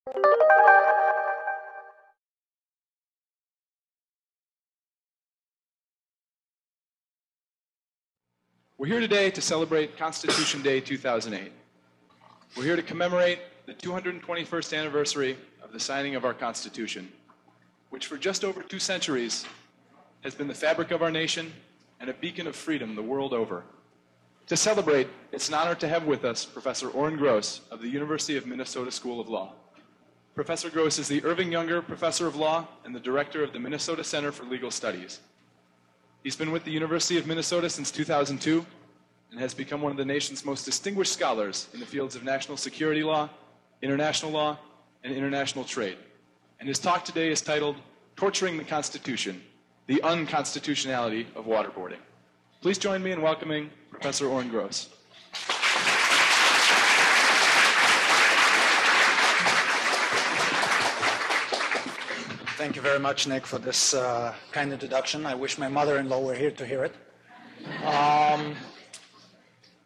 We're here today to celebrate Constitution Day 2008. We're here to commemorate the 221st anniversary of the signing of our Constitution, which for just over 2 centuries has been the fabric of our nation and a beacon of freedom the world over. To celebrate, it's an honor to have with us Professor Oren Gross of the University of Minnesota School of Law. Professor Gross is the Irving Younger Professor of Law and the Director of the Minnesota Center for Legal Studies. He's been with the University of Minnesota since 2002 and has become one of the nation's most distinguished scholars in the fields of national security law, international law, and international trade. And his talk today is titled, Torturing the Constitution, the Unconstitutionality of Waterboarding. Please join me in welcoming Professor Oren Gross. Thank you very much, Nick, for this kind introduction. I wish my mother-in-law were here to hear it. I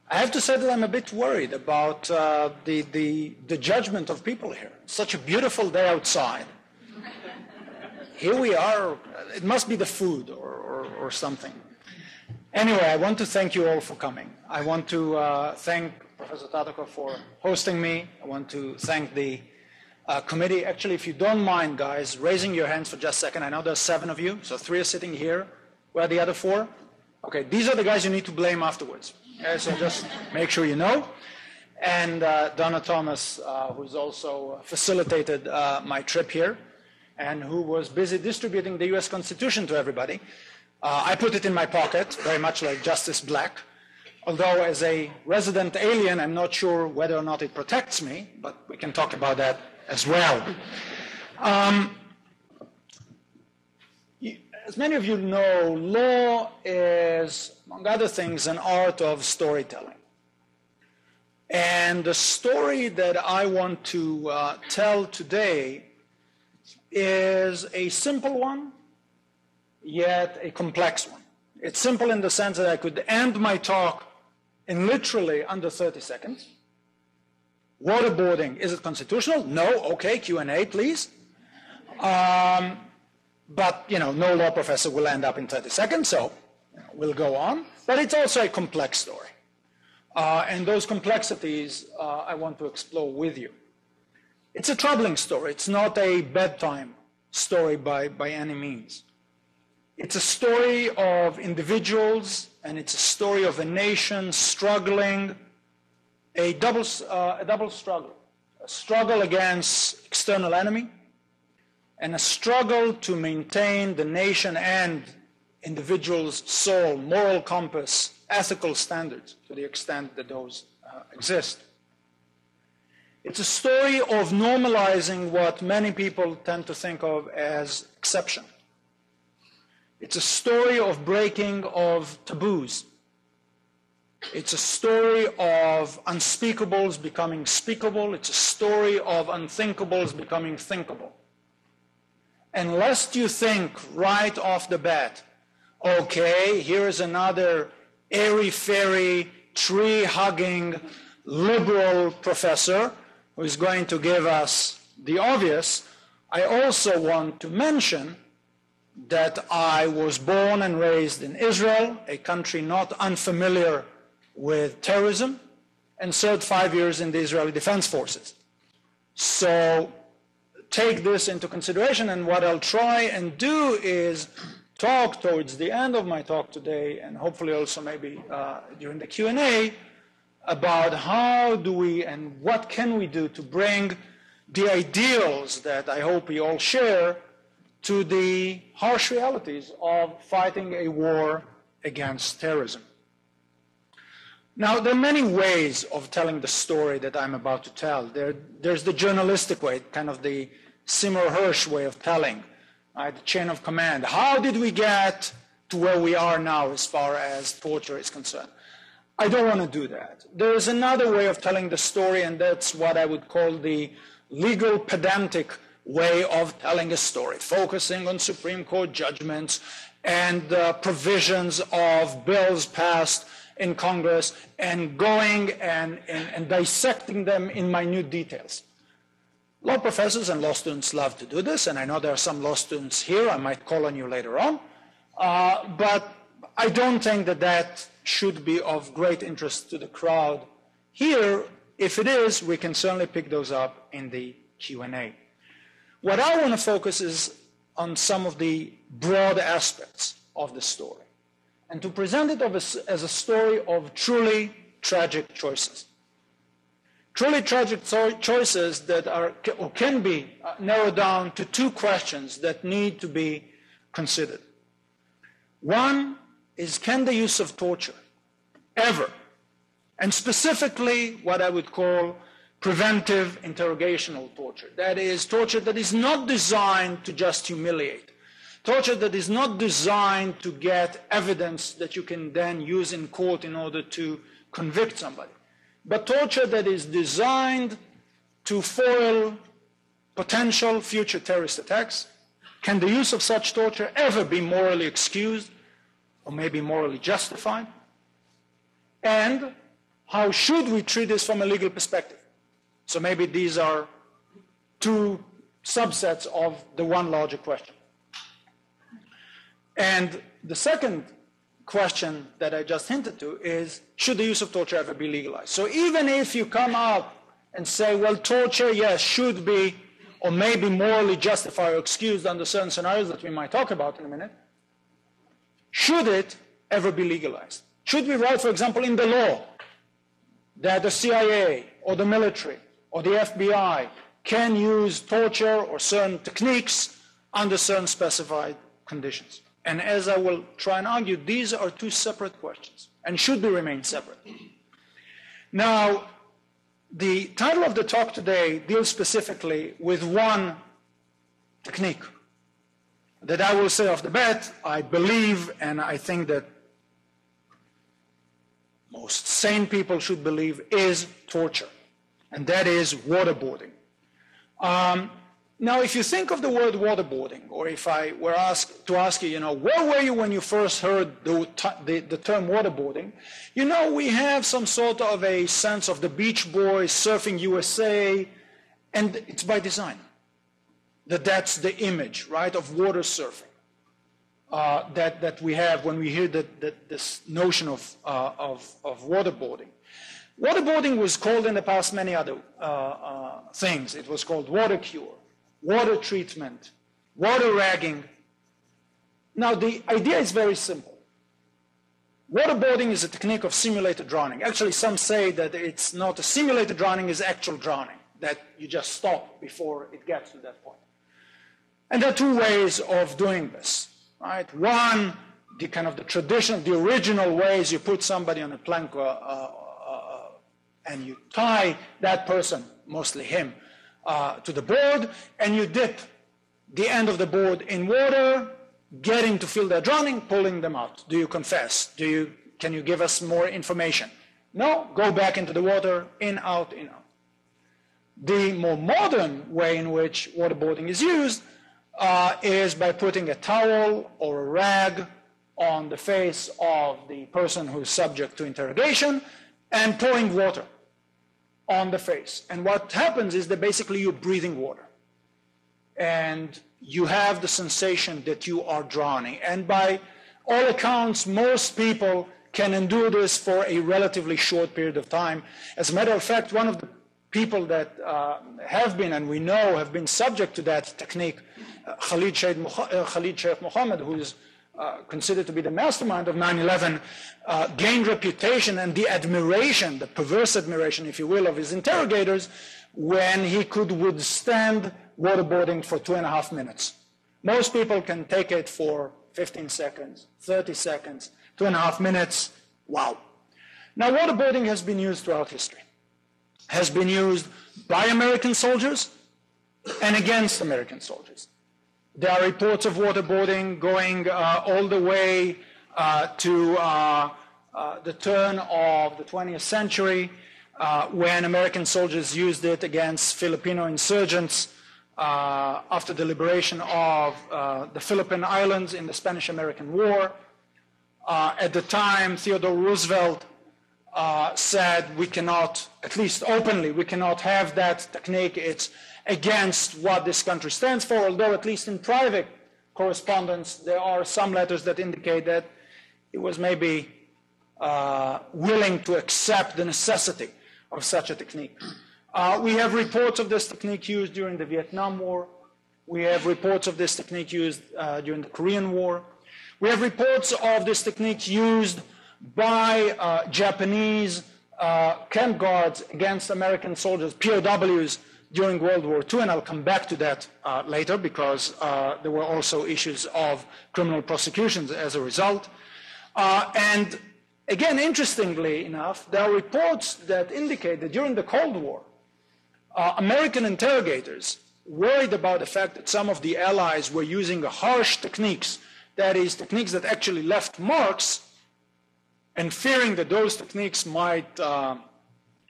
have to say that I'm a bit worried about the judgment of people here. Such a beautiful day outside. Here we are. It must be the food or something. Anyway, I want to thank you all for coming. I want to thank Professor Tatako for hosting me. I want to thank the committee. Actually, if you don't mind, guys, raising your hands for just a second. I know there's 7 of you, so 3 are sitting here. Where are the other 4? Okay, these are the guys you need to blame afterwards. Okay, so just make sure you know. And Donna Thomas, who's also facilitated my trip here and who was busy distributing the US Constitution to everybody. I put it in my pocket, very much like Justice Black. Although as a resident alien, I'm not sure whether or not it protects me, but we can talk about that as well. As many of you know, law is, among other things, an art of storytelling. And the story that I want to tell today is a simple one, yet a complex one. It's simple in the sense that I could end my talk in literally under 30 seconds. Waterboarding, is it constitutional? No, okay, Q&A, please. But, no law professor will end up in 30 seconds, so we'll go on. But it's also a complex story. And those complexities I want to explore with you. It's a troubling story. It's not a bedtime story by any means. It's a story of individuals, and it's a story of a nation struggling, a double struggle. A struggle against external enemy, and a struggle to maintain the nation and individual's soul, moral compass, ethical standards, to the extent that those exist. It's a story of normalizing what many people tend to think of as exception. It's a story of breaking of taboos. It's a story of unspeakables becoming speakable. It's a story of unthinkables becoming thinkable. And lest you think right off the bat, okay, here's another airy-fairy, tree-hugging, liberal professor who is going to give us the obvious, I also want to mention that I was born and raised in Israel, a country not unfamiliar with terrorism, and served 5 years in the Israeli Defense Forces. So take this into consideration, and what I'll try and do is talk towards the end of my talk today, and hopefully also maybe during the Q&A, about how do we and what can we do to bring the ideals that I hope we all share to the harsh realities of fighting a war against terrorism. Now, there are many ways of telling the story that I'm about to tell. There's the journalistic way, kind of the Seymour Hersh way of telling, right? The chain of command. How did we get to where we are now as far as torture is concerned? I don't want to do that. There is another way of telling the story, and that's what I would call the legal pedantic way of telling a story, focusing on Supreme Court judgments and provisions of bills passed in Congress and going and dissecting them in minute details. Law professors and law students love to do this, and I know there are some law students here. I might call on you later on. But I don't think that that should be of great interest to the crowd here. If it is, we can certainly pick those up in the Q&A. What I want to focus is on some of the broad aspects of the story, and to present it as a story of truly tragic choices. Truly tragic choices that are or can be narrowed down to two questions that need to be considered. One is, can the use of torture ever, and specifically what I would call preventive interrogational torture, that is, torture that is not designed to just humiliate, torture that is not designed to get evidence that you can then use in court in order to convict somebody, but torture that is designed to foil potential future terrorist attacks? Can the use of such torture ever be morally excused or maybe morally justified? And how should we treat this from a legal perspective? So maybe these are two subsets of the one larger question. And the second question that I just hinted to is, should the use of torture ever be legalized? So even if you come out and say, well, torture, yes, should be or may be morally justified or excused under certain scenarios that we might talk about in a minute, should it ever be legalized? Should we write, for example, in the law that the CIA or the military or the FBI can use torture or certain techniques under certain specified conditions? And as I will try and argue, these are two separate questions and should remain separate. Now, the title of the talk today deals specifically with one technique that I will say off the bat, I believe, and I think that most sane people should believe, is torture, and that is waterboarding. Now, if you think of the word waterboarding, or if I were asked to ask you, where were you when you first heard the term waterboarding? We have some sort of a sense of the Beach Boys, Surfing USA, and it's by design. That's the image, right, of water surfing that we have when we hear this notion of waterboarding. Waterboarding was called in the past many other things. It was called water cure, water treatment, water ragging. Now, the idea is very simple. Waterboarding is a technique of simulated drowning. Actually, some say that it's not a simulated drowning, it's actual drowning, that you just stop before it gets to that point. And there are two ways of doing this, right? One, the traditional, the original ways, you put somebody on a plank and you tie that person, mostly him, to the board, and you dip the end of the board in water, getting to feel they're drowning, pulling them out. Do you confess? Can you give us more information? No, go back into the water, in, out, in, out. The more modern way in which waterboarding is used is by putting a towel or a rag on the face of the person who's subject to interrogation and pouring water on the face. And what happens is that basically you're breathing water. And you have the sensation that you are drowning. And by all accounts, most people can endure this for a relatively short period of time. As a matter of fact, one of the people that have been, and we know, have been subject to that technique, Khalid Sheikh Mohammed, who is considered to be the mastermind of 9/11, gained reputation and the admiration, the perverse admiration, if you will, of his interrogators when he could withstand waterboarding for 2.5 minutes. Most people can take it for 15 seconds, 30 seconds, 2.5 minutes. Wow. Now, waterboarding has been used throughout history. Has been used by American soldiers and against American soldiers. There are reports of waterboarding going all the way to the turn of the 20th century when American soldiers used it against Filipino insurgents after the liberation of the Philippine Islands in the Spanish-American War. At the time, Theodore Roosevelt said we cannot, at least openly, we cannot have that technique. It's against what this country stands for, although at least in private correspondence, there are some letters that indicate that it was maybe willing to accept the necessity of such a technique. We have reports of this technique used during the Vietnam War. We have reports of this technique used during the Korean War. We have reports of this technique used by Japanese camp guards against American soldiers, POWs, during World War II, and I'll come back to that later because there were also issues of criminal prosecutions as a result. And again, interestingly enough, there are reports that indicate that during the Cold War, American interrogators worried about the fact that some of the allies were using harsh techniques, that is, techniques that actually left marks, and fearing that those techniques might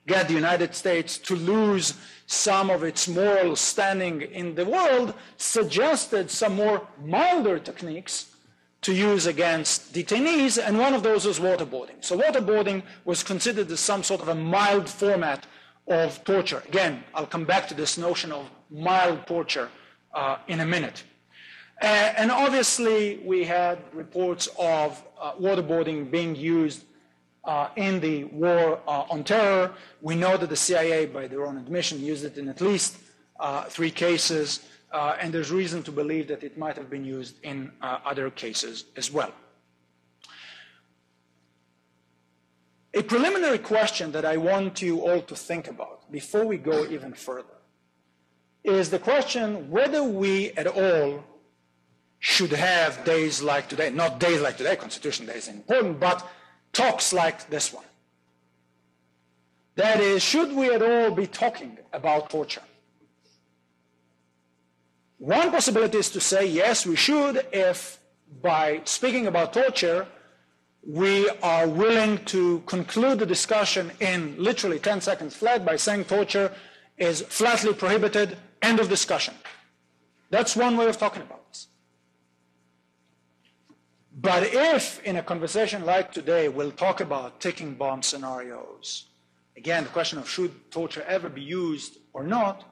get the United States to lose some of its moral standing in the world, suggested some more milder techniques to use against detainees, and one of those was waterboarding. So waterboarding was considered as some sort of a mild format of torture. Again, I'll come back to this notion of mild torture in a minute. And obviously, we had reports of waterboarding being used in the war on terror. We know that the CIA, by their own admission, used it in at least 3 cases, and there's reason to believe that it might have been used in other cases as well. A preliminary question that I want you all to think about before we go even further is the question whether we at all should have days like today, not days like today, Constitution Day is important, but talks like this one. That is, should we at all be talking about torture? One possibility is to say, yes, we should, if by speaking about torture, we are willing to conclude the discussion in literally 10 seconds flat by saying torture is flatly prohibited, end of discussion. That's one way of talking about this. But if in a conversation like today we'll talk about ticking bomb scenarios, again, the question of should torture ever be used or not,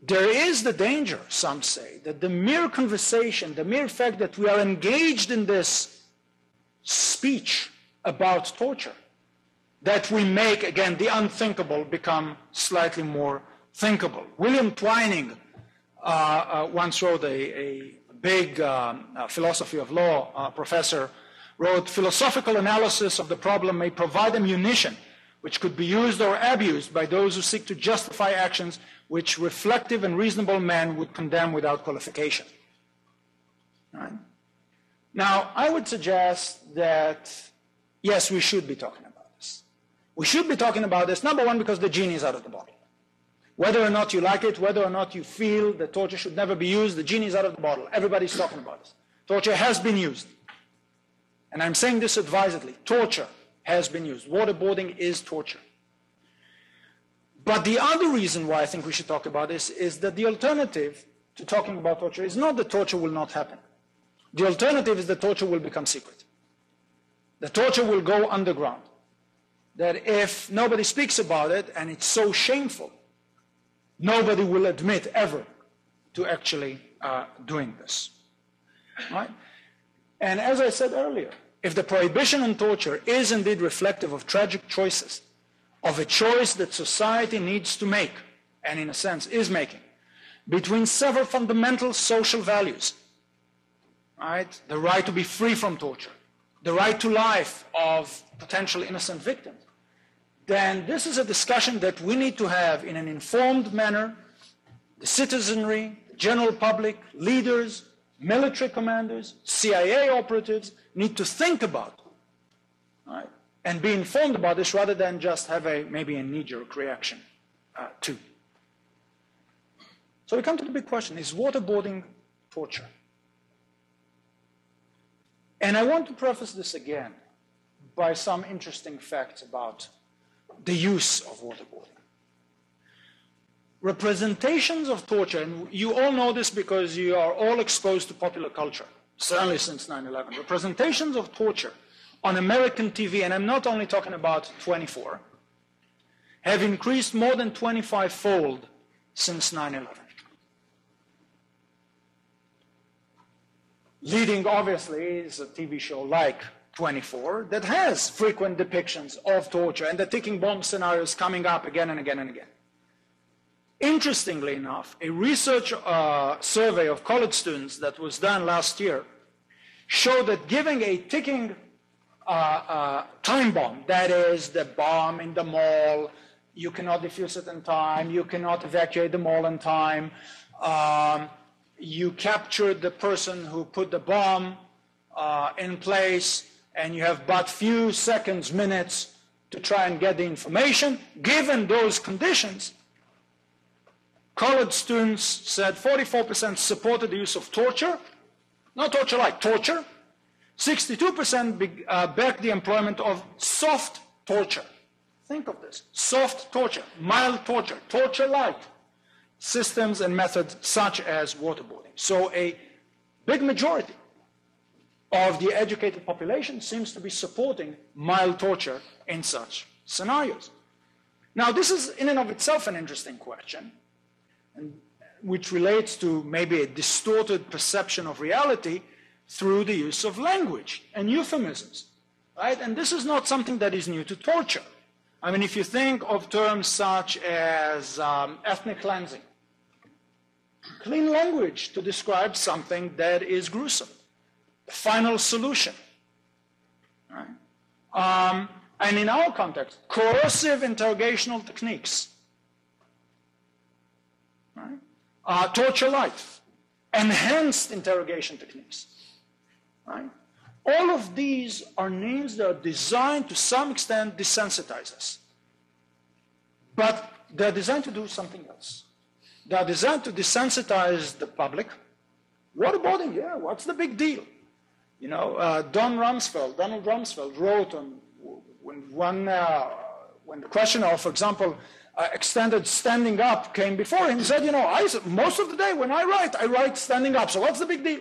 there is the danger, some say, that the mere conversation, the mere fact that we are engaged in this speech about torture, that we make, again, the unthinkable become slightly more thinkable. William Twining once wrote a big philosophy of law professor, wrote, "Philosophical analysis of the problem may provide ammunition which could be used or abused by those who seek to justify actions which reflective and reasonable men would condemn without qualification." Right? Now, I would suggest that, yes, we should be talking about this. We should be talking about this, number one, because the genie is out of the bottle. Whether or not you like it, whether or not you feel that torture should never be used, the genie is out of the bottle. Everybody's talking about this. Torture has been used. And I'm saying this advisedly. Torture has been used. Waterboarding is torture. But the other reason why I think we should talk about this is that the alternative to talking about torture is not that torture will not happen. The alternative is that torture will become secret. The torture will go underground. That if nobody speaks about it, and it's so shameful, nobody will admit ever to actually doing this. Right? And as I said earlier, if the prohibition on torture is indeed reflective of tragic choices, of a choice that society needs to make, and in a sense is making, between several fundamental social values, right? The right to be free from torture, the right to life of potential innocent victims, then this is a discussion that we need to have in an informed manner. The citizenry, the general public, leaders, military commanders, CIA operatives need to think about, right, and be informed about this rather than just have maybe a knee-jerk reaction to. So we come to the big question, is waterboarding torture? And I want to preface this again by some interesting facts about the use of waterboarding. Representations of torture, and you all know this because you are all exposed to popular culture, certainly since 9/11. Representations of torture on American TV, and I'm not only talking about 24, have increased more than 25-fold since 9/11. Leading, obviously, is a TV show like 24 that has frequent depictions of torture and the ticking bomb scenarios coming up again and again and again. Interestingly enough, a research survey of college students that was done last year showed that giving a ticking time bomb, that is the bomb in the mall, you cannot defuse it in time, you cannot evacuate the mall in time, you captured the person who put the bomb in place, and you have but few seconds, minutes to try and get the information. Given those conditions, college students said 44% supported the use of torture, not torture like torture. 62% backed the employment of soft torture. Think of this, soft torture, mild torture, torture light, systems and methods such as waterboarding. So a big majority of the educated population seems to be supporting mild torture in such scenarios. Now, this is in and of itself an interesting question, which relates to maybe a distorted perception of reality through the use of language and euphemisms, right? And this is not something that is new to torture. I mean, if you think of terms such as ethnic cleansing, clean language to describe something that is gruesome. The final solution, right? And in our context, coercive interrogational techniques, right? Torture light, enhanced interrogation techniques, right? All of these are names that are designed to some extent desensitize us. But they're designed to do something else. They're designed to desensitize the public. Waterboarding, yeah, what's the big deal? You know, Donald Rumsfeld wrote on when the question of, for example, extended standing up came before him, he said, you know, most of the day when I write standing up, so what's the big deal?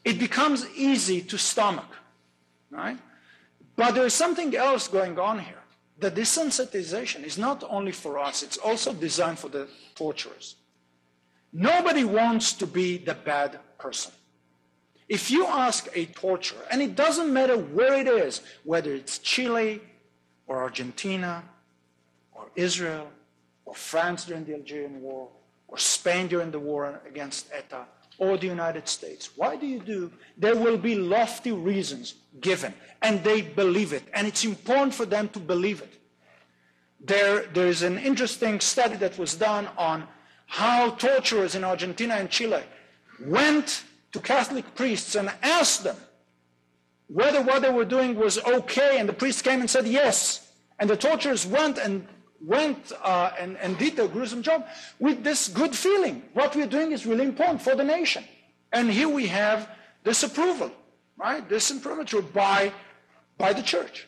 It becomes easy to stomach, right? But there's something else going on here. The desensitization is not only for us, it's also designed for the torturers. Nobody wants to be the bad person. If you ask a torturer, and it doesn't matter where it is, whether it's Chile or Argentina or Israel or France during the Algerian War or Spain during the war against ETA or the United States, why do you do? There will be lofty reasons given, and they believe it, and it's important for them to believe it. There is an interesting study that was done on how torturers in Argentina and Chile went to Catholic priests and asked them whether what they were doing was okay, and the priests came and said yes, and the torturers went and did their gruesome job with this good feeling. What we're doing is really important for the nation. And here we have this approval, right? This imprimatur by the church.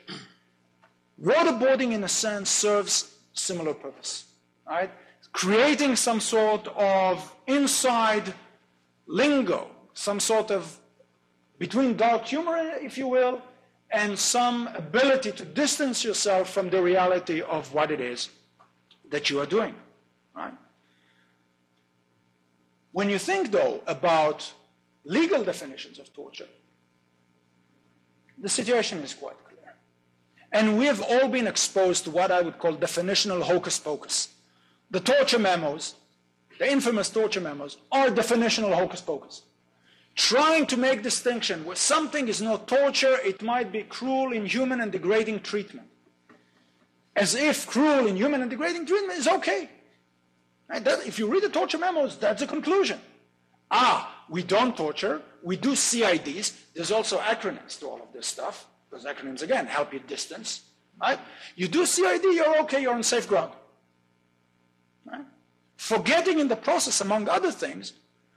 Waterboarding, in a sense, serves similar purpose, right? Creating some sort of inside lingo, some sort of between dark humor, if you will, and some ability to distance yourself from the reality of what it is that you are doing, right? When you think, though, about legal definitions of torture, the situation is quite clear. And we have all been exposed to what I would call definitional hocus pocus. The torture memos, the infamous torture memos, are definitional hocus pocus. Trying to make distinction where something is not torture, it might be cruel, inhuman, and degrading treatment. As if cruel, inhuman, and degrading treatment is okay. Right? If you read the torture memos, that's the conclusion. We don't torture, we do CIDs. There's also acronyms to all of this stuff, because acronyms, again, help you distance. Right? You do CID, you're okay, you're on safe ground. Right? Forgetting in the process, among other things,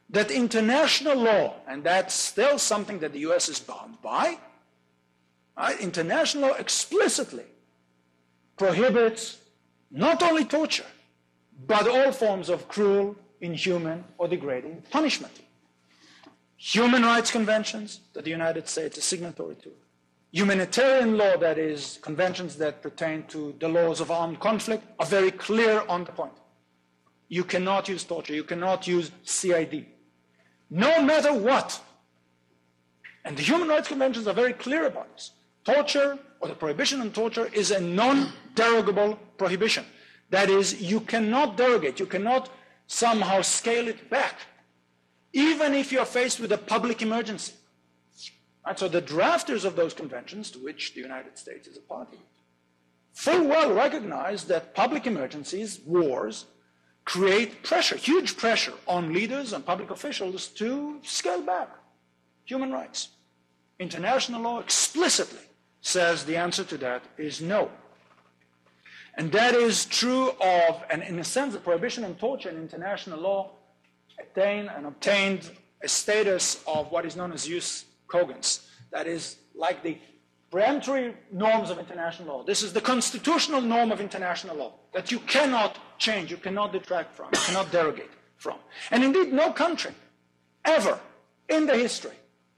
that international law, and that's still something that the US is bound by, right? International law explicitly prohibits not only torture, but all forms of cruel, inhuman, or degrading punishment. Human rights conventions that the United States is signatory to, Humanitarian law, that is, conventions that pertain to the laws of armed conflict, are very clear on the point. You cannot use torture. You cannot use C.I.D. No matter what. And the human rights conventions are very clear about this. Torture, or the prohibition on torture, is a non-derogable prohibition. That is, you cannot derogate. You cannot somehow scale it back, even if you are faced with a public emergency. Right? So the drafters of those conventions, to which the United States is a party, full well recognize that public emergencies, wars, create pressure, huge pressure on leaders and public officials to scale back human rights. International law explicitly says the answer to that is no. And that is true of, and in a sense, the prohibition on torture in international law obtained a status of what is known as jus cogens. That is like the peremptory norms of international law. This is the constitutional norm of international law that you cannot change, you cannot detract from, you cannot derogate from. And indeed, no country ever in the history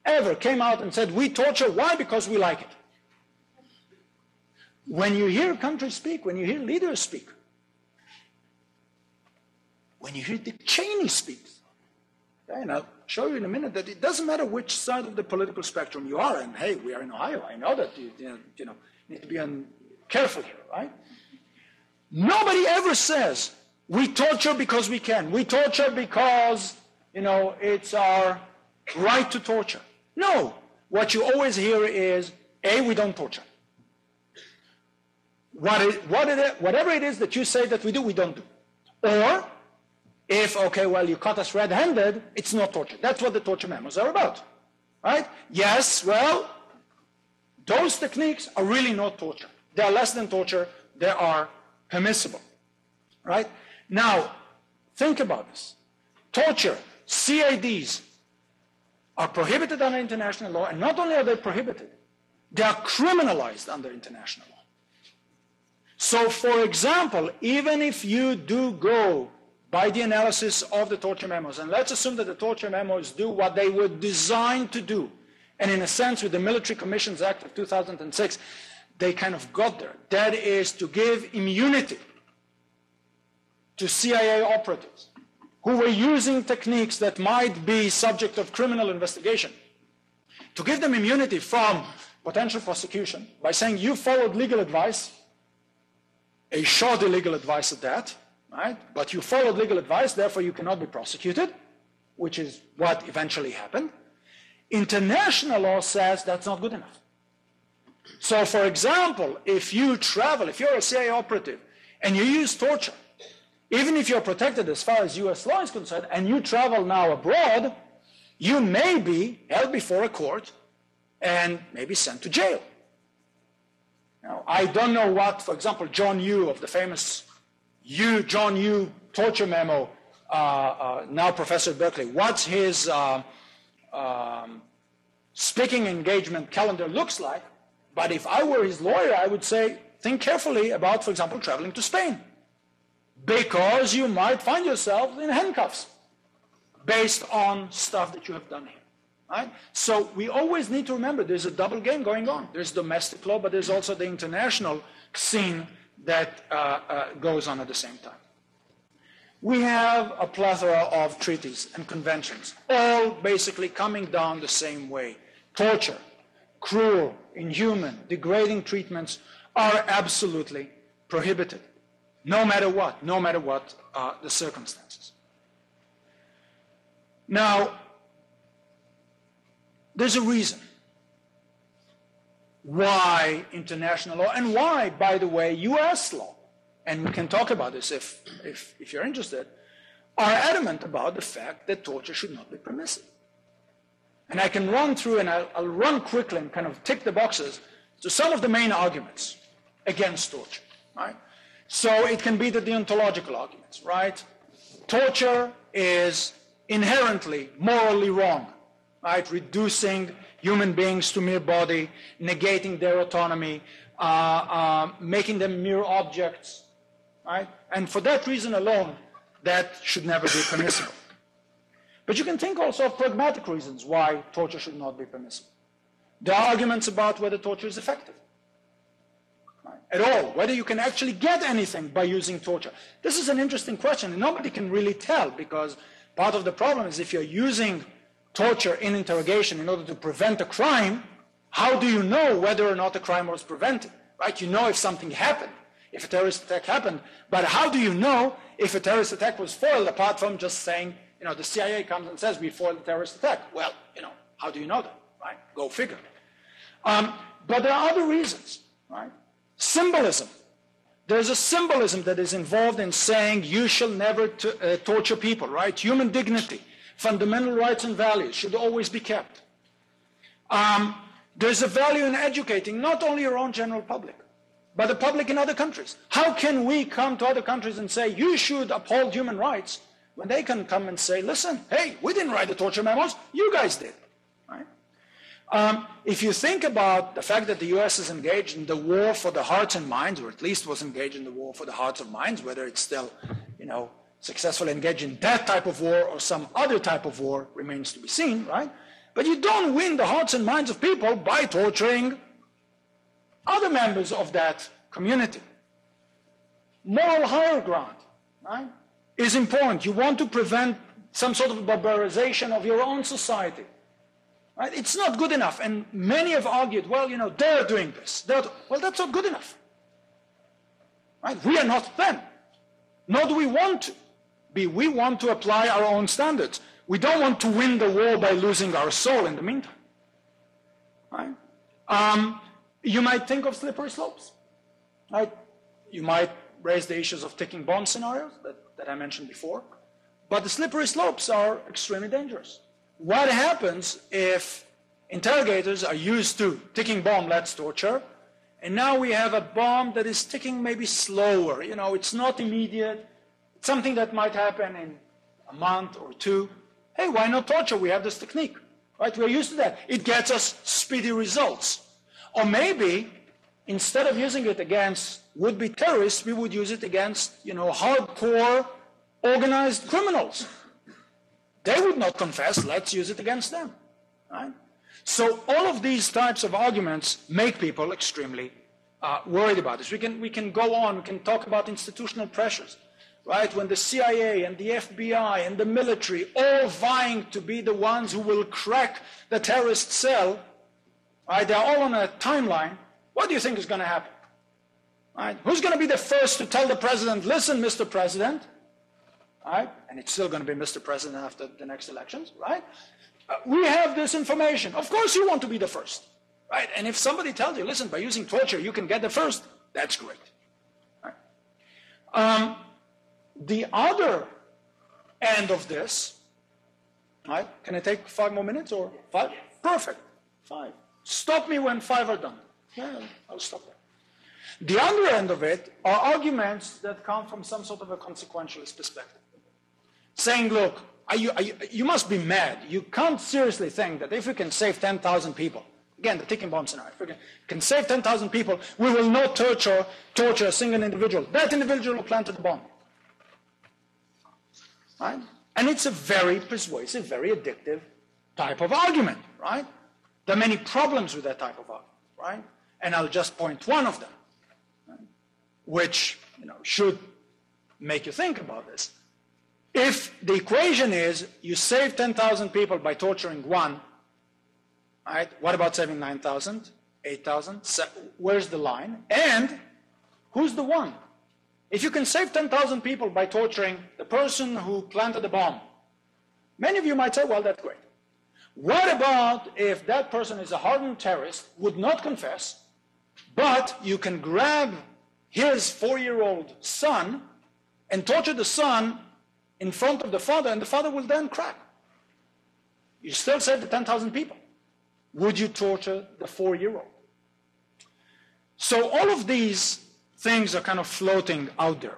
ever came out and said, we torture. Why? Because we like it. When you hear countries speak, when you hear leaders speak, when you hear Dick Cheney speak, and I'll show you in a minute that it doesn't matter which side of the political spectrum you are, and hey, we are in Ohio, I know that you need to be careful here, right? Nobody ever says, we torture because we can. We torture because, it's our right to torture. No. What you always hear is, A, we don't torture. Whatever it is that you say that we do, we don't do. Or, if, okay, well, you caught us red-handed, it's not torture. That's what the torture memos are about, right? Yes, well, those techniques are really not torture. They are less than torture. They are permissible, right? Now, think about this. Torture, CIDs, are prohibited under international law, and not only are they prohibited, they are criminalized under international law. So, for example, even if you do go by the analysis of the torture memos, and let's assume that the torture memos do what they were designed to do, and in a sense with the Military Commissions Act of 2006, they kind of got there. That is to give immunity to CIA operatives who were using techniques that might be subject of criminal investigation, to give them immunity from potential prosecution by saying you followed legal advice, a shoddy legal advice at that, right? But you followed legal advice, therefore you cannot be prosecuted, which is what eventually happened. International law says that's not good enough. So, for example, if you travel, if you're a CIA operative and you use torture, even if you're protected as far as US law is concerned, and you travel now abroad, you may be held before a court and maybe sent to jail. Now, I don't know what, for example, John Yoo of the famous John Yoo torture memo, now professor at Berkeley, what's his speaking engagement calendar looks like, but if I were his lawyer, I would say, think carefully about, for example, traveling to Spain, because you might find yourself in handcuffs based on stuff that you have done here. Right? So we always need to remember there's a double game going on. There's domestic law, but there's also the international scene that goes on at the same time. We have a plethora of treaties and conventions, all basically coming down the same way. Torture, cruel, inhuman, degrading treatments are absolutely prohibited, no matter what the circumstances. Now, there's a reason why international law, and why, by the way, US law, and we can talk about this if you're interested, are adamant about the fact that torture should not be permissible. And I can run through, and I'll run quickly and kind of tick the boxes to some of the main arguments against torture, right? So it can be the deontological arguments, right? Torture is inherently morally wrong, right? Reducing human beings to mere body, negating their autonomy, making them mere objects, right? And for that reason alone, that should never be permissible. But you can think also of pragmatic reasons why torture should not be permissible. There are arguments about whether torture is effective. Right? At all, whether you can actually get anything by using torture. This is an interesting question, and nobody can really tell, because part of the problem is if you're using torture in interrogation in order to prevent a crime, how do you know whether or not a crime was prevented? Right? You know if something happened, if a terrorist attack happened, but how do you know if a terrorist attack was foiled apart from just saying, the CIA comes and says we foiled the terrorist attack? Well, how do you know that? Right? Go figure. But there are other reasons, right? Symbolism. There's a symbolism that is involved in saying you shall never torture people, right? Human dignity, fundamental rights and values should always be kept. There's a value in educating not only your own general public, but the public in other countries. How can we come to other countries and say, you should uphold human rights, when they can come and say, listen, hey, we didn't write the torture memos, you guys did, right? If you think about the fact that the US is engaged in the war for the hearts and minds, or at least was engaged in the war for the hearts and minds, whether it's still, successfully engaged in that type of war or some other type of war remains to be seen, right? But you don't win the hearts and minds of people by torturing other members of that community. Moral higher ground, right, is important. You want to prevent some sort of barbarization of your own society. Right? It's not good enough. And many have argued, well, they're doing this. Well, that's not good enough. Right? We are not them. Nor do we want to be. We want to apply our own standards. We don't want to win the war by losing our soul in the meantime. Right? You might think of slippery slopes. Right? You might raise the issues of ticking bomb scenarios that I mentioned before. But the slippery slopes are extremely dangerous. What happens if interrogators are used to ticking bomb, let's torture, and now we have a bomb that is ticking maybe slower. It's not immediate. It's something that might happen in a month or two. Hey, why not torture? We have this technique, right? We're used to that. It gets us speedy results. Or maybe, instead of using it against would-be terrorists, we would use it against, hardcore organized criminals. They would not confess, let's use it against them. Right? So all of these types of arguments make people extremely worried about this. We can go on, we can talk about institutional pressures. Right? When the CIA and the FBI and the military all vying to be the ones who will crack the terrorist cell, right? They're all on a timeline. What do you think is going to happen? Right? Who's going to be the first to tell the president, listen, Mr. President, right? And it's still going to be Mr. President after the next elections, right? We have this information. Of course you want to be the first, right? And if somebody tells you, listen, by using torture you can get the first, that's great. Right? The other end of this, right? Can I take 5 more minutes or 5? Perfect. 5. Stop me when 5 are done. Yeah, I'll stop there. The other end of it are arguments that come from some sort of a consequentialist perspective. Saying, look, you must be mad. You can't seriously think that if we can save 10,000 people, again, the ticking bomb scenario, if we can save 10,000 people, we will not torture a single individual. That individual who planted the bomb. Right? And it's a very persuasive, very addictive type of argument, right? There are many problems with that type of argument, right? And I'll just point one of them, right? Which should make you think about this. If the equation is you save 10,000 people by torturing one, right? What about saving 9,000, 8,000? Where's the line? And who's the one? If you can save 10,000 people by torturing the person who planted the bomb, many of you might say, well, that's great. What about if that person is a hardened terrorist, would not confess, but you can grab his 4-year-old son and torture the son in front of the father, and the father will then crack? You still save the 10,000 people. Would you torture the 4-year-old? So all of these things are kind of floating out there.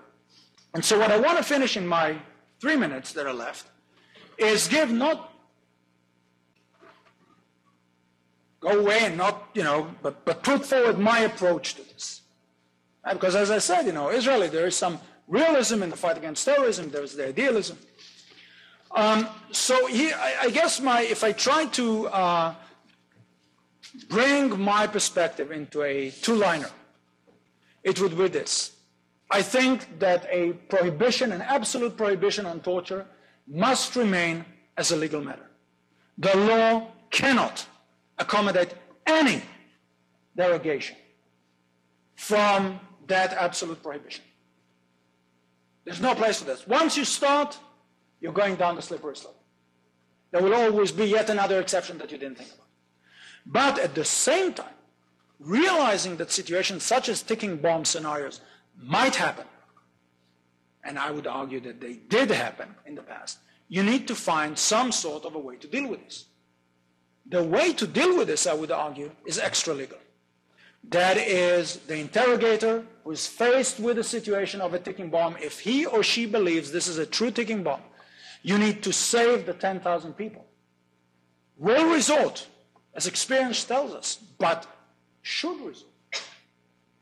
And so what I want to finish in my 3 minutes that are left is give not, go away and not, but put forward my approach to this. Right? Because as I said, Israeli, there is some realism in the fight against terrorism, there's the idealism. So here, I guess if I try to bring my perspective into a two-liner, it would be this. I think that a prohibition, an absolute prohibition on torture, must remain as a legal matter. The law cannot accommodate any derogation from that absolute prohibition. There's no place for this. Once you start, you're going down the slippery slope. There will always be yet another exception that you didn't think about. But at the same time, realizing that situations such as ticking bomb scenarios might happen, and I would argue that they did happen in the past, you need to find some sort of a way to deal with this. The way to deal with this, I would argue, is extra-legal. That is, the interrogator who is faced with a situation of a ticking bomb, if he or she believes this is a true ticking bomb, you need to save the 10,000 people. Will resort, as experience tells us, but should resort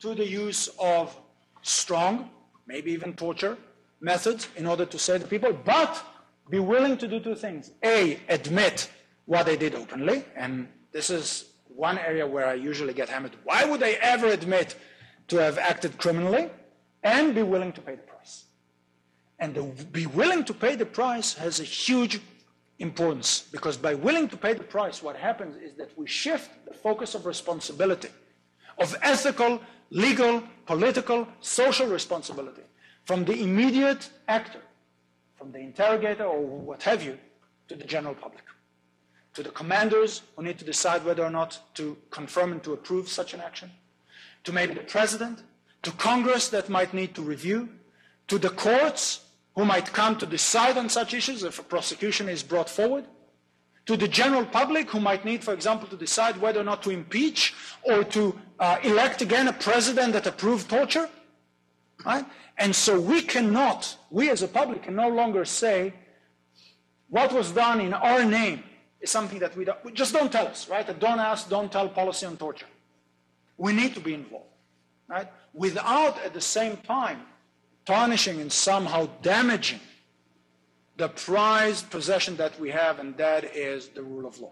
to the use of strong, maybe even torture methods in order to save the people, but be willing to do two things. A, admit what they did openly, and this is one area where I usually get hammered. Why would they ever admit to have acted criminally? And be willing to pay the price. And the be willing to pay the price has a huge importance, because by willing to pay the price, what happens is that we shift the focus of responsibility, of ethical, legal, political, social responsibility, from the immediate actor, from the interrogator or what have you, to the general public, to the commanders who need to decide whether or not to confirm and to approve such an action, to maybe the president, to Congress that might need to review, to the courts who might come to decide on such issues if a prosecution is brought forward, to the general public who might need, for example, to decide whether or not to impeach or to elect again a president that approved torture. Right? And so we as a public can no longer say what was done in our name is something that we just don't tell us, right? A don't ask, don't tell policy on torture. We need to be involved, right? Without at the same time tarnishing and somehow damaging the prized possession that we have, and that is the rule of law.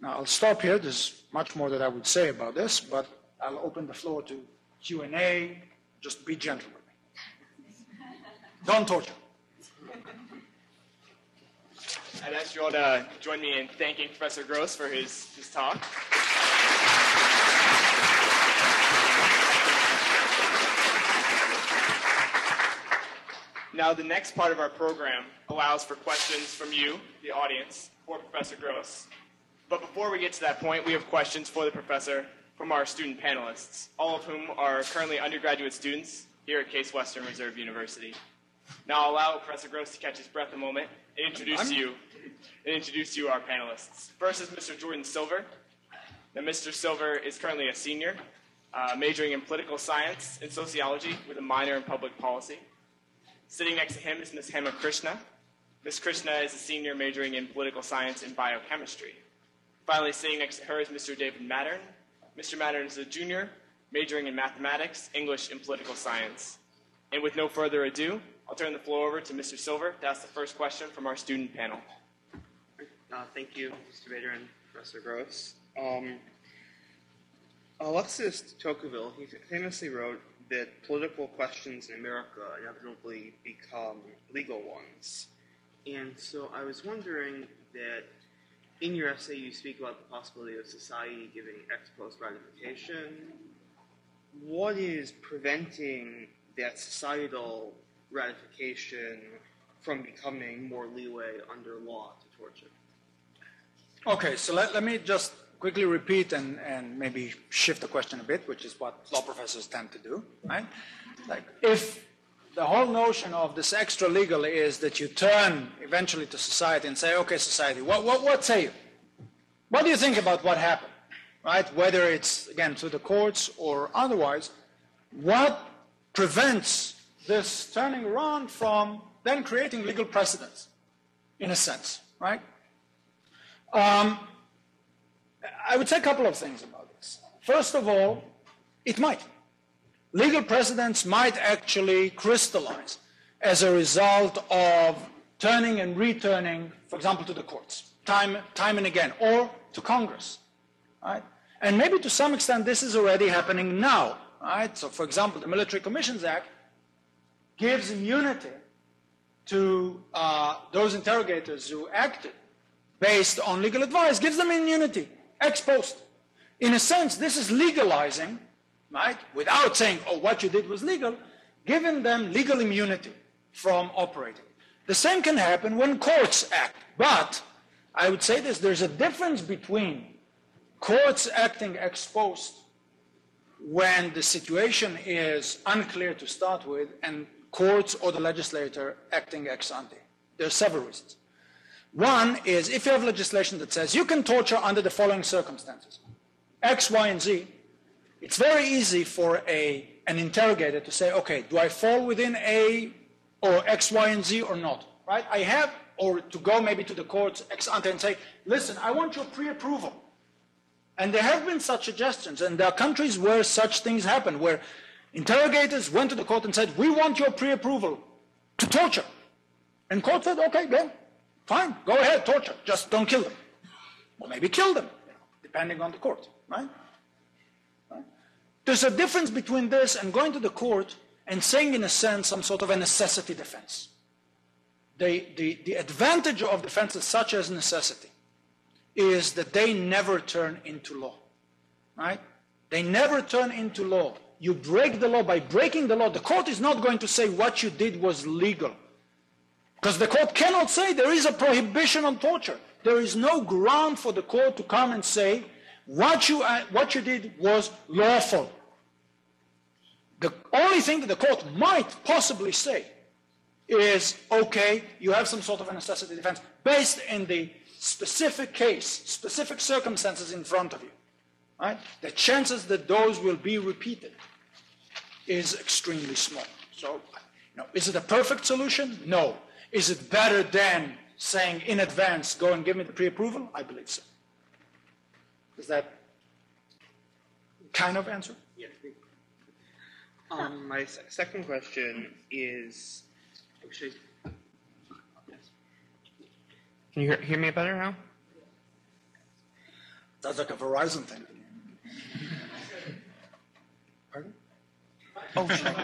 Now I'll stop here. There's much more that I would say about this, but I'll open the floor to Q&A. Just be gentle with me. Don't torture. I'd ask you all to join me in thanking Professor Gross for his talk. Now, the next part of our program allows for questions from you, the audience, for Professor Gross. But before we get to that point, we have questions for the professor from our student panelists, all of whom are currently undergraduate students here at Case Western Reserve University. Now I'll allow Professor Gross to catch his breath a moment and introduce you, our panelists. First is Mr. Jordan Silver. Now, Mr. Silver is currently a senior, majoring in political science and sociology with a minor in public policy. Sitting next to him is Ms. Hema Krishna. Ms. Krishna is a senior majoring in political science and biochemistry. Finally, sitting next to her is Mr. David Mattern. Mr. Mattern is a junior, majoring in mathematics, English, and political science. And with no further ado, I'll turn the floor over to Mr. Silver to ask the first question from our student panel. Thank you, Mr. Bader and Professor Gross. Alexis Tocqueville, he famously wrote that political questions in America inevitably become legal ones. And so I was wondering that in your essay you speak about the possibility of society giving ex post ratification. What is preventing that societal ratification from becoming more leeway under law to torture? Okay, so let me just quickly repeat and maybe shift the question a bit, which is what law professors tend to do, right? Like, if the whole notion of this extra legal is that you turn eventually to society and say, okay, society, what say you? What do you think about what happened, right? Whether it's, again, through the courts or otherwise, what prevents this turning around from then creating legal precedents, in a sense, right? I would say a couple of things about this. First of all, it might. Legal precedents might actually crystallize as a result of turning and returning, for example, to the courts, time and again, or to Congress, right? And maybe to some extent this is already happening now, right? So for example, the Military Commissions Act gives immunity to those interrogators who acted based on legal advice, gives them immunity, ex post. In a sense, this is legalizing, right, without saying, oh, what you did was legal, giving them legal immunity from operating. The same can happen when courts act, but I would say this, there's a difference between courts acting ex post when the situation is unclear to start with, and courts or the legislator acting ex ante. There are several reasons. One is if you have legislation that says you can torture under the following circumstances, X, Y, and Z, it's very easy for an interrogator to say, okay, do I fall within A or X, Y, and Z or not, right? I have, or to go maybe to the courts ex ante and say, listen, I want your pre-approval. And there have been such suggestions, and there are countries where such things happen, where interrogators went to the court and said, we want your pre-approval to torture. And court said, okay, then, fine, go ahead, torture, just don't kill them. Or maybe kill them, depending on the court, right? There's a difference between this and going to the court and saying, in a sense, some sort of a necessity defense. The advantage of defenses such as necessity is that they never turn into law, right? They never turn into law. You break the law. By breaking the law, the court is not going to say what you did was legal. Because the court cannot say there is a prohibition on torture. There is no ground for the court to come and say what you did was lawful. The only thing that the court might possibly say is, okay, you have some sort of a necessity defense based in the specific case, specific circumstances in front of you. Right? The chances that those will be repeated is extremely small. So, is it a perfect solution? No. Is it better than saying in advance, go and give me the pre-approval? I believe so. Is that kind of answer? Yeah. My second question is, actually, can you hear me better now? That's like a Verizon thing. Pardon? Oh, sure.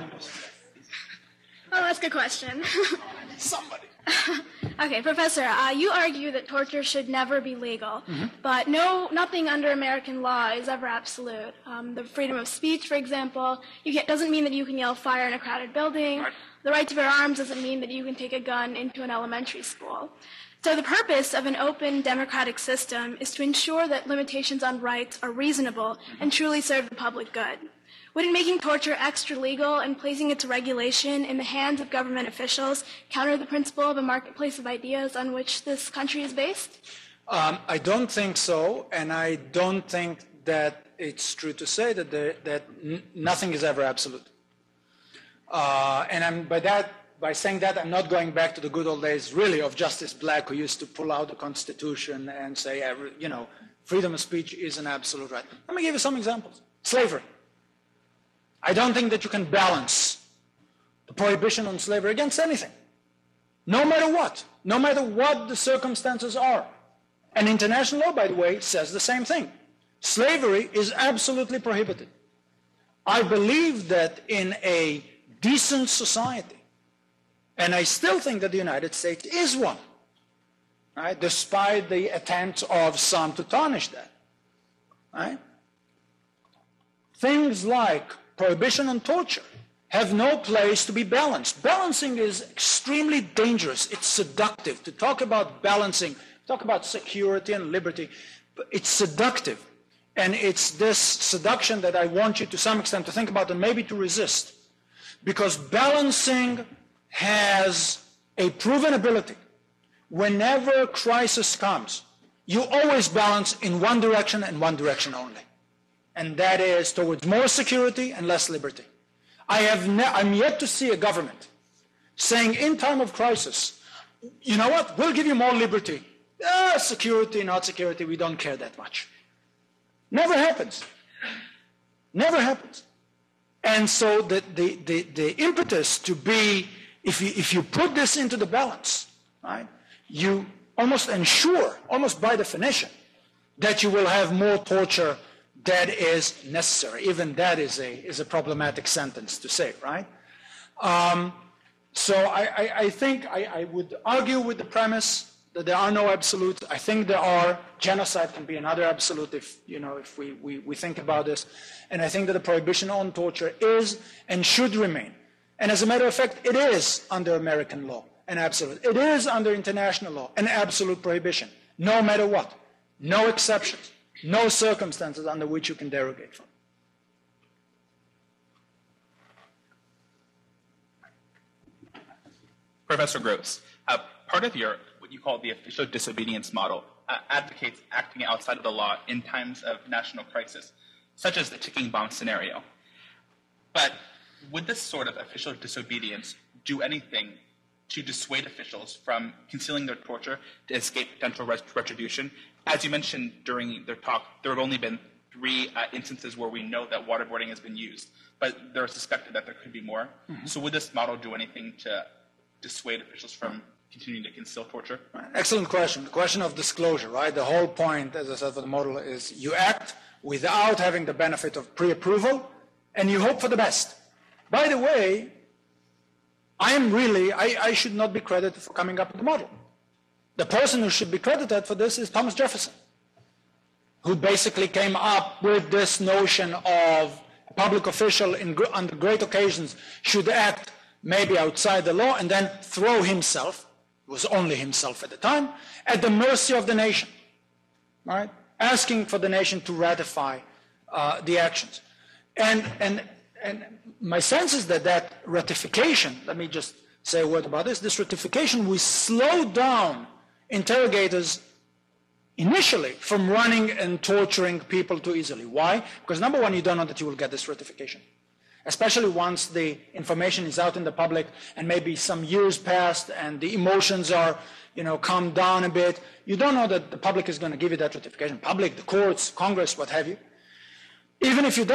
I'll ask a question. Somebody. Okay, Professor, you argue that torture should never be legal, but nothing under American law is ever absolute. The freedom of speech, for example, doesn't mean that you can yell fire in a crowded building. Right. The right to bear arms doesn't mean that you can take a gun into an elementary school. So the purpose of an open democratic system is to ensure that limitations on rights are reasonable and truly serve the public good. Wouldn't making torture extra legal and placing its regulation in the hands of government officials counter the principle of a marketplace of ideas on which this country is based? I don't think so, and I don't think that it's true to say that nothing is ever absolute. And by saying that, I'm not going back to the good old days, really, of Justice Black, who used to pull out the Constitution and say, freedom of speech is an absolute right. Let me give you some examples. Slavery. I don't think that you can balance the prohibition on slavery against anything, no matter what the circumstances are. And international law, by the way, says the same thing. Slavery is absolutely prohibited. I believe that in a decent society, and I still think that the United States is one, right, despite the attempts of some to tarnish that. Right? Things like prohibition on torture have no place to be balanced. Balancing is extremely dangerous. It's seductive. To talk about balancing, talk about security and liberty, it's seductive. And it's this seduction that I want you to some extent to think about and maybe to resist. Because balancing has a proven ability. Whenever crisis comes, you always balance in one direction and one direction only. And that is towards more security and less liberty. I'm yet to see a government saying in time of crisis, you know what, we'll give you more liberty. Security, not security, we don't care that much. Never happens. Never happens. And so the impetus to be, if you put this into the balance, right, you almost ensure, almost by definition, that you will have more torture that is necessary. Even that is a problematic sentence to say, right? So I think I would argue with the premise that there are no absolutes. I think there are. Genocide can be another absolute if we think about this. And I think that the prohibition on torture is and should remain. And as a matter of fact, it is under American law an absolute. It is under international law an absolute prohibition, no matter what. No exceptions, no circumstances under which you can derogate from. Professor Gross, part of what you call the official disobedience model advocates acting outside of the law in times of national crisis, such as the ticking bomb scenario. But would this sort of official disobedience do anything to dissuade officials from concealing their torture to escape potential retribution? As you mentioned during their talk, there have only been 3 instances where we know that waterboarding has been used, but there are suspected that there could be more. Mm-hmm. So would this model do anything to dissuade officials from continuing to conceal torture? Excellent question. The question of disclosure, right? The whole point, as I said, for the model is you act without having the benefit of pre-approval, and you hope for the best. By the way, I should not be credited for coming up with the model. The person who should be credited for this is Thomas Jefferson, who basically came up with this notion of a public official under great occasions should act maybe outside the law and then throw himself, it was only himself at the time, at the mercy of the nation, right? Asking for the nation to ratify the actions. And my sense is that ratification, let me just say a word about this ratification will slow down interrogators initially from running and torturing people too easily. Why? Because number one, you don't know that you will get this ratification. Especially once the information is out in the public and maybe some years passed and the emotions are, calmed down a bit. You don't know that the public is going to give you that ratification. Public, the courts, Congress, what have you. Even if you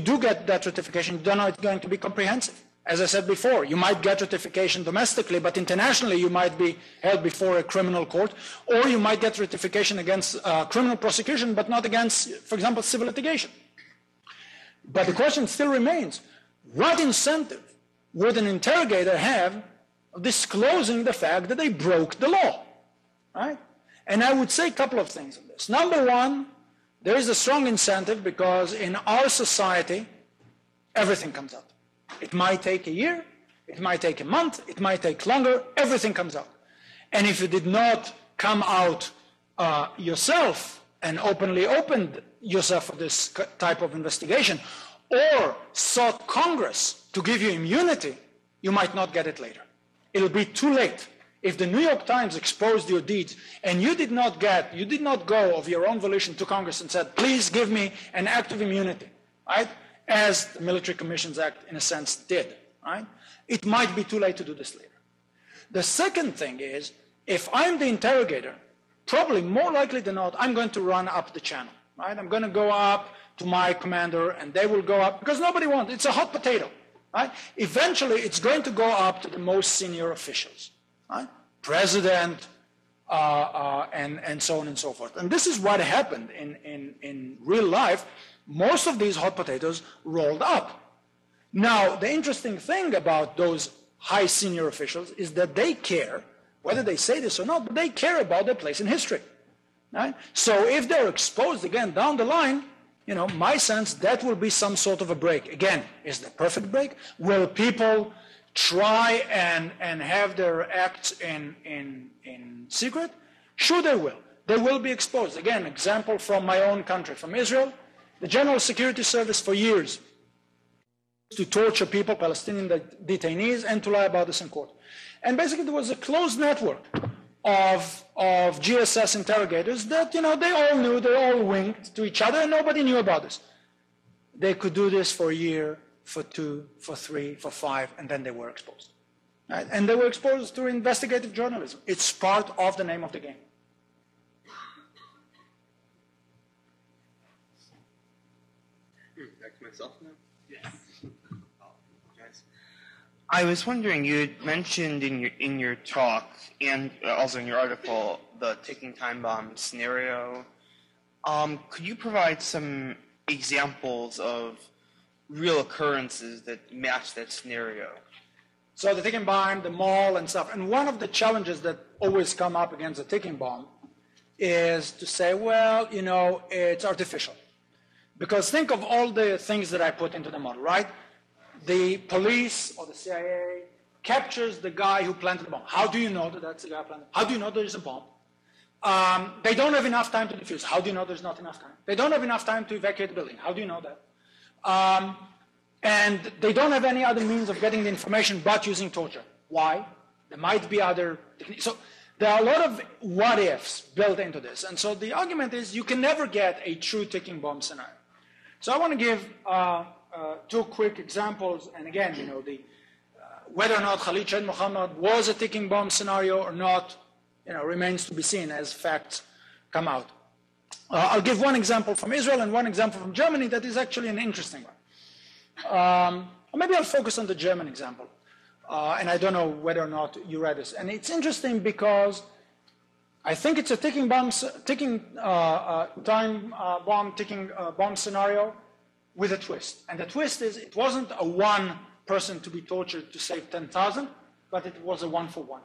do get that ratification, you don't know it's going to be comprehensive. As I said before, you might get ratification domestically, but internationally you might be held before a criminal court, or you might get ratification against criminal prosecution, but not against, for example, civil litigation. But the question still remains, what incentive would an interrogator have of disclosing the fact that they broke the law, right? And I would say a couple of things on this. Number one, there is a strong incentive because in our society, everything comes out. It might take a year, it might take a month, it might take longer, everything comes out. And if you did not come out yourself and openly opened yourself for this type of investigation, or sought Congress to give you immunity, you might not get it later. It'll be too late. If the New York Times exposed your deeds and you did not go of your own volition to Congress and said, please give me an act of immunity, right? As the Military Commissions Act, in a sense, did, right? It might be too late to do this later. The second thing is, if I'm the interrogator, probably more likely than not, I'm going to run up the channel, right? I'm going to go up to my commander and they will go up, because nobody wants, it's a hot potato, right? Eventually, it's going to go up to the most senior officials, right? President, and so on and so forth. And this is what happened in real life. Most of these hot potatoes rolled up. Now, the interesting thing about those high senior officials is that they care, whether they say this or not, but they care about their place in history. Right? So if they're exposed again down the line, my sense, that will be some sort of a break. Again, is the perfect break? Will people try and have their acts in secret? Sure they will. They will be exposed. Again, example from my own country, from Israel. The General Security Service for years to torture people, Palestinian detainees, and to lie about this in court. And basically there was a closed network of GSS interrogators that, they all knew, they all winked to each other, and nobody knew about this. They could do this for a year, for 2, for 3, for 5, and then they were exposed. Right? And they were exposed through investigative journalism. It's part of the name of the game. Back to myself now? Yes. I was wondering, you had mentioned in your talk and also in your article the ticking time bomb scenario. Could you provide some examples of real occurrences that match that scenario? So the ticking bomb, the mall and stuff. And one of the challenges that always come up against the ticking bomb is to say, well, you know, it's artificial. Because think of all the things that I put into the model, right? The police or the CIA captures the guy who planted the bomb. How do you know that that's the guy who planted it? How do you know there's a bomb? They don't have enough time to defuse. How do you know there's not enough time? They don't have enough time to evacuate the building. How do you know that? And they don't have any other means of getting the information but using torture. Why? There might be other techniques. So there are a lot of what-ifs built into this. And so the argument is you can never get a true ticking bomb scenario. So I want to give two quick examples. And again, you know, whether or not Khalid Sheikh Mohammed was a ticking bomb scenario or not, you know, remains to be seen as facts come out. I'll give one example from Israel and one example from Germany that is actually an interesting one. Or maybe I'll focus on the German example. And I don't know whether or not you read this. And it's interesting because I think it's a ticking bomb scenario with a twist. And the twist is it wasn't a one person to be tortured to save 10,000, but it was a one-for-one.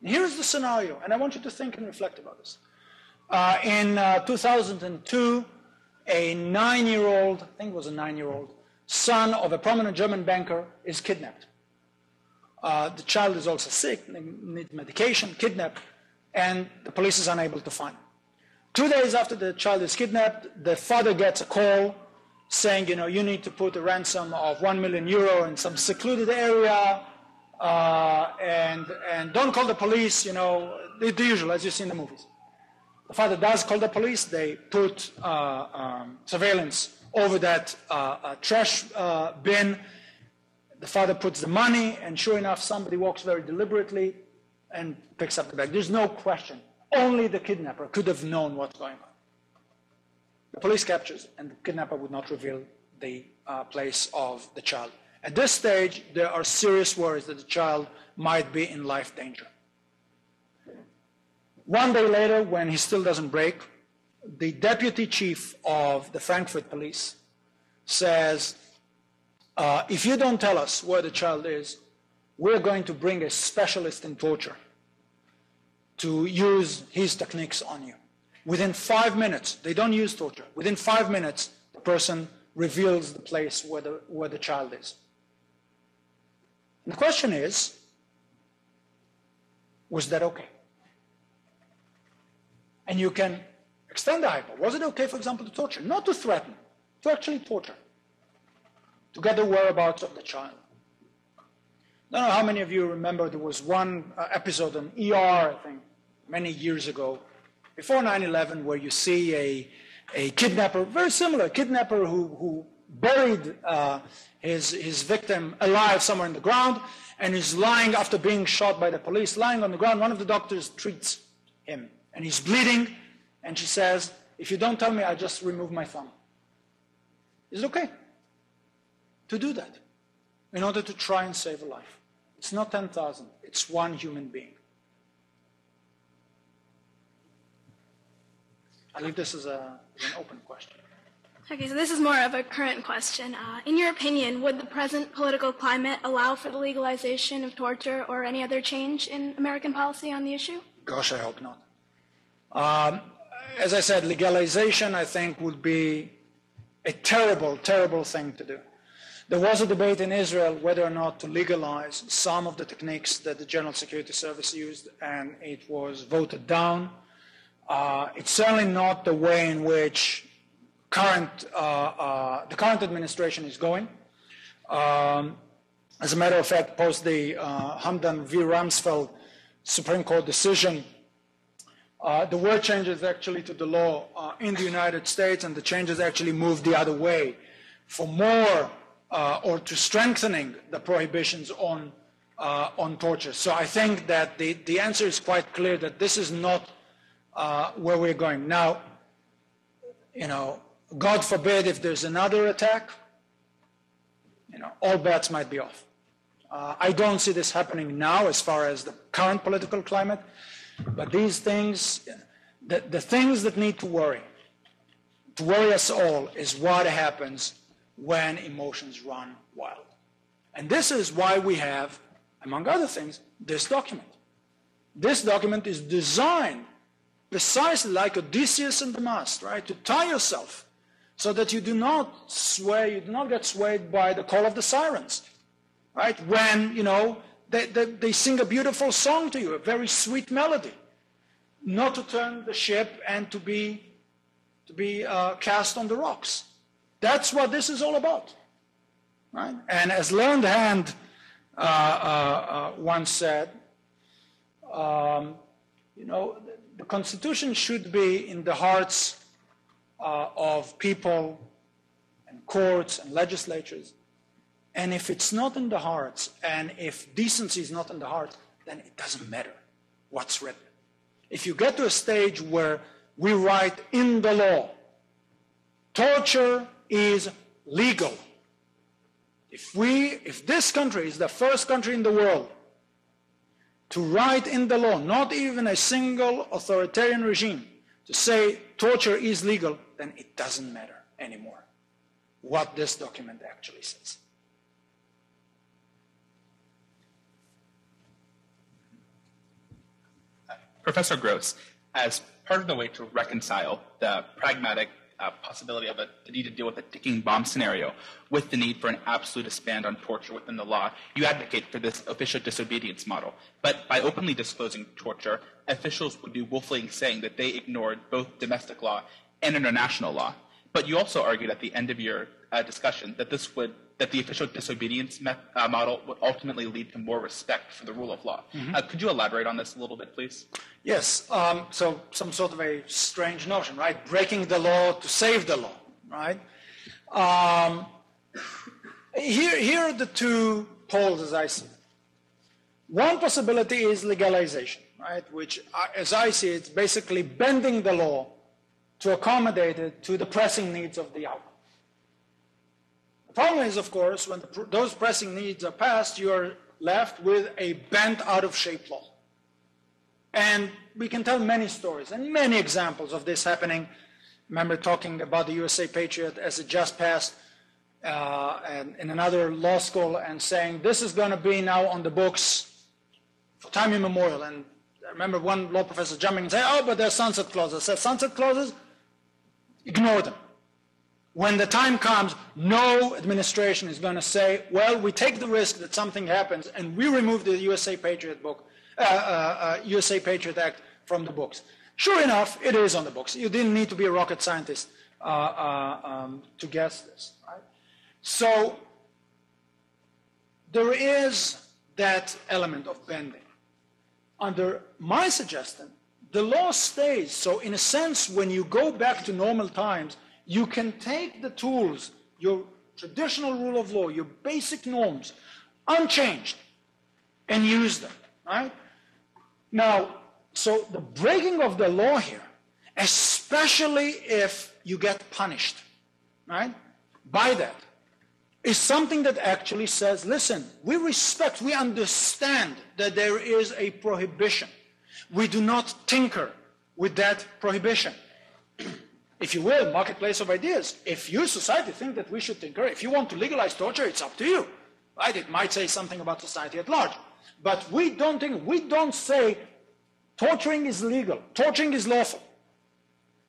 Here's the scenario, and I want you to think and reflect about this. In 2002, a 9-year-old, I think it was a 9-year-old, son of a prominent German banker is kidnapped. The child is also sick, needs medication, kidnapped, and the police is unable to find him. 2 days after the child is kidnapped, the father gets a call saying, you know, you need to put a ransom of €1 million in some secluded area, and don't call the police, you know, the usual, as you see in the movies. The father does call the police. They put surveillance over that trash bin. The father puts the money, and sure enough, somebody walks very deliberately and picks up the bag. There's no question. Only the kidnapper could have known what's going on. The police captures, and the kidnapper would not reveal the place of the child. At this stage, there are serious worries that the child might be in life danger. 1 day later, when he still doesn't break, the deputy chief of the Frankfurt police says, if you don't tell us where the child is, we're going to bring a specialist in torture to use his techniques on you. Within 5 minutes, they don't use torture. Within 5 minutes, the person reveals the place where the child is. And the question is, was that okay? And you can extend the hypo. Was it okay, for example, to torture? Not to threaten, to actually torture, to get the whereabouts of the child. I don't know how many of you remember there was one episode on ER, I think, many years ago, before 9/11, where you see a kidnapper, very similar, kidnapper who buried his victim alive somewhere in the ground, and is lying after being shot by the police, lying on the ground. One of the doctors treats him, and he's bleeding, and she says, if you don't tell me, I'll just remove my thumb. Is it okay to do that in order to try and save a life? It's not 10,000, it's one human being. I leave this as an open question. Okay, so this is more of a current question. In your opinion, would the present political climate allow for the legalization of torture or any other change in American policy on the issue? Gosh, I hope not. As I said, legalization, I think, would be a terrible, terrible thing to do. There was a debate in Israel whether or not to legalize some of the techniques that the General Security Service used, and it was voted down. It's certainly not the way in which the current administration is going. As a matter of fact, post the Hamdan v. Rumsfeld Supreme Court decision, there were changes actually to the law in the United States, and the changes actually moved the other way for more or to strengthening the prohibitions on torture. So I think that the answer is quite clear that this is not where we're going. Now, you know, God forbid if there's another attack, you know, all bets might be off. I don't see this happening now as far as the current political climate, but these things, the things that need to worry to worry us all is what happens when emotions run wild. And this is why we have, among other things, this document. This document is designed precisely like Odysseus and the mast, right? To tie yourself so that you do not get swayed by the call of the sirens, right? When, they sing a beautiful song to you, a very sweet melody. Not to turn the ship and to be cast on the rocks. That's what this is all about, right? And as Learned Hand once said, the Constitution should be in the hearts of people and courts and legislatures. And if it's not in the hearts, and if decency is not in the heart, then it doesn't matter what's written. If you get to a stage where we write in the law, torture is legal. If this country is the first country in the world to write in the law, not even a single authoritarian regime, to say torture is legal, then it doesn't matter anymore what this document actually says. Professor Gross, as part of the way to reconcile the pragmatic possibility of the need to deal with a ticking bomb scenario with the need for an absolutist ban on torture within the law, you advocate for this official disobedience model. But by openly disclosing torture, officials would be willfully saying that they ignored both domestic law and international law. But you also argued at the end of your discussion that the official disobedience model would ultimately lead to more respect for the rule of law. Could you elaborate on this a little bit, please? Yes. So some sort of a strange notion, right? Breaking the law to save the law, right? Here are the two poles as I see it. One possibility is legalization, right? Which, as I see it, is basically bending the law to accommodate it to the pressing needs of the hour. The problem is, of course, when those pressing needs are passed, you're left with a bent out-of-shape law. And we can tell many stories and many examples of this happening. I remember talking about the USA Patriot as it just passed and in another law school and saying, this is going to be now on the books for time immemorial. And I remember one law professor jumping and saying, oh, but there's sunset clauses. I said, sunset clauses? Ignore them. When the time comes, no administration is going to say, well, we take the risk that something happens and we remove the USA Patriot USA Patriot Act from the books. Sure enough, it is on the books. You didn't need to be a rocket scientist to guess this. Right? So there is that element of bending. Under my suggestion, the law stays. So in a sense, when you go back to normal times, you can take the tools, your traditional rule of law, your basic norms, unchanged, and use them, right? Now, so the breaking of the law here, especially if you get punished, right, by that, is something that actually says, listen, we respect, we understand that there is a prohibition. We do not tinker with that prohibition. If you will, marketplace of ideas. If you, society, think that we should tinker, if you want to legalize torture, it's up to you. Right? It might say something about society at large. But we don't say torturing is legal, torturing is lawful.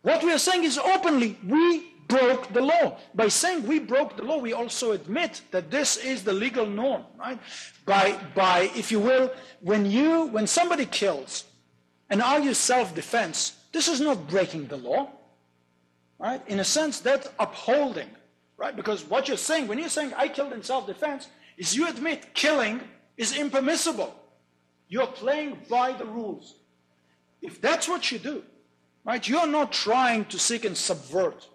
What we are saying is openly, we broke the law. By saying we broke the law, we also admit that this is the legal norm, right? By if you will, when somebody kills and argues self-defense, this is not breaking the law. Right? In a sense, that's upholding, right? Because what you're saying, when you're saying I killed in self-defense, is you admit killing is impermissible. You're playing by the rules. If that's what you do, right, you're not trying to seek and subvert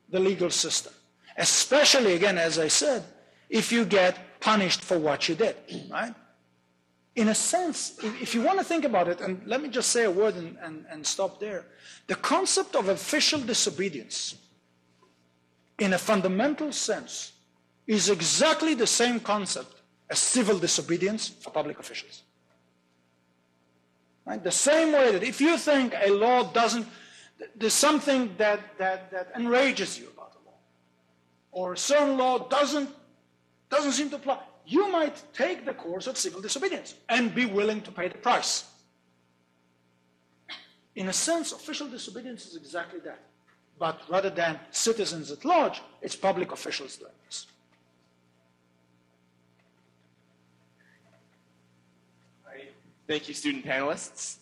the legal system. Especially, again, as I said, if you get punished for what you did, right? In a sense, if you want to think about it, and let me just say a word and stop there. The concept of official disobedience, in a fundamental sense, is exactly the same concept as civil disobedience for public officials. Right? The same way that if you think a law doesn't, there's something that enrages you about the law, or a certain law doesn't seem to apply, you might take the course of civil disobedience and be willing to pay the price. In a sense, official disobedience is exactly that. But rather than citizens at large, it's public officials doing this. Thank you, student panelists.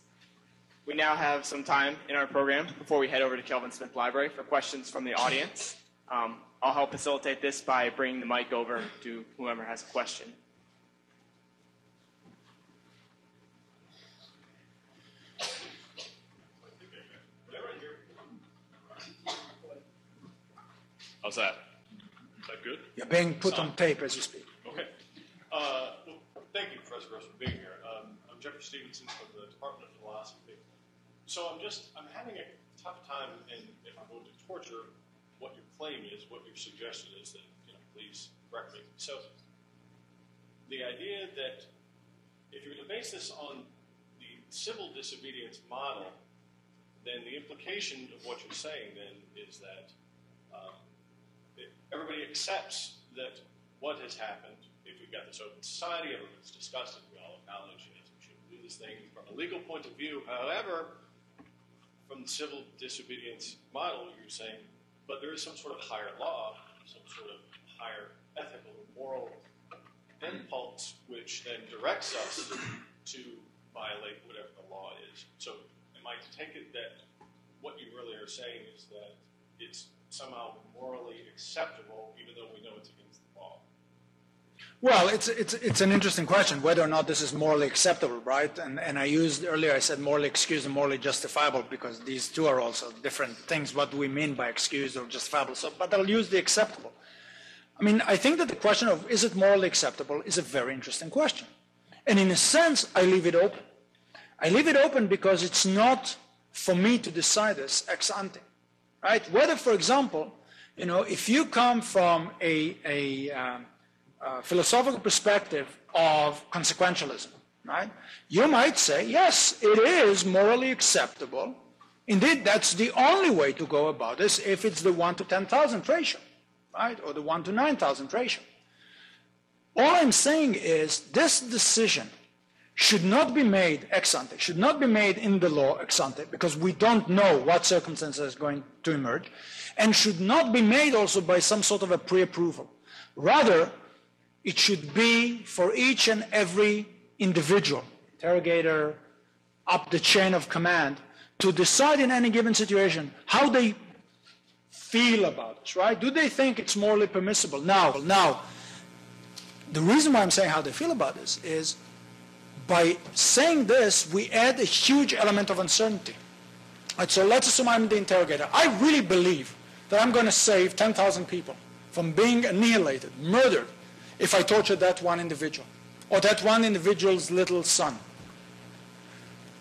We now have some time in our program before we head over to Kelvin Smith Library for questions from the audience. I'll help facilitate this by bringing the mic over to whoever has a question. How's that? Is that good? You're being put on tape as you speak. Okay. Well, thank you, Professor Gross, for being here. I'm Jeffrey Stevenson from the Department of Philosophy. So I'm having a tough time, and if I'm going to torture what your claim is, what your suggestion is, then please correct me. So the idea that if you're going to base this on the civil disobedience model, then the implication of what you're saying then is that everybody accepts that what has happened, if we've got this open society, everyone's discussed it, we all acknowledge it, we should do this thing from a legal point of view. However, from the civil disobedience model, you're saying, but there is some sort of higher law, some sort of higher ethical or moral impulse, which then directs us to violate whatever the law is. So am I to take it that what you really are saying is that it's somehow morally acceptable, even though we know it's against the law? Well, it's an interesting question, whether or not this is morally acceptable, right? And I used earlier, I said morally excused and morally justifiable, because these two are also different things. What do we mean by excused or justifiable? So, but I'll use the acceptable. I mean, I think that the question of is it morally acceptable is a very interesting question. And in a sense, I leave it open. I leave it open because it's not for me to decide this ex ante. Right? Whether, for example, if you come from a philosophical perspective of consequentialism, right? You might say, yes, it is morally acceptable. Indeed, that's the only way to go about this if it's the 1 to 10,000 ratio, right? Or the 1 to 9,000 ratio. All I'm saying is this decision should not be made ex ante, should not be made in the law ex ante, because we don't know what circumstances are going to emerge, and should not be made also by some sort of a pre-approval. Rather, it should be for each and every individual, interrogator, up the chain of command, to decide in any given situation how they feel about this, right? Do they think it's morally permissible? Now, the reason why I'm saying how they feel about this is by saying this, we add a huge element of uncertainty. Right, so let's assume I'm the interrogator. I really believe that I'm going to save 10,000 people from being annihilated, murdered, if I torture that one individual, or that one individual's little son.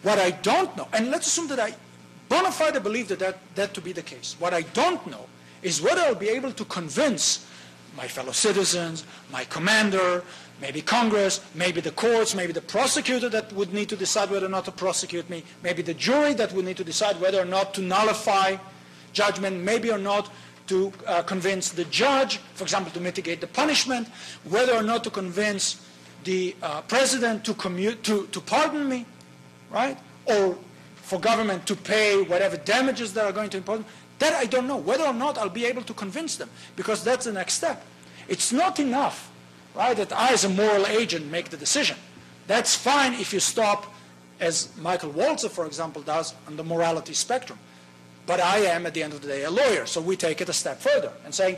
What I don't know, and let's assume that I bona fide believe that to be the case. What I don't know is whether I'll be able to convince my fellow citizens, my commander, maybe Congress, maybe the courts, maybe the prosecutor that would need to decide whether or not to prosecute me, maybe the jury that would need to decide whether or not to nullify judgment, maybe or not to convince the judge, for example, to mitigate the punishment, whether or not to convince the president to pardon me, right? Or for government to pay whatever damages that are going to impose. That I don't know. Whether or not I'll be able to convince them, because that's the next step. It's not enough, right, that I as a moral agent make the decision. That's fine if you stop, as Michael Walzer, for example, does on the morality spectrum. But I am, at the end of the day, a lawyer, so we take it a step further and saying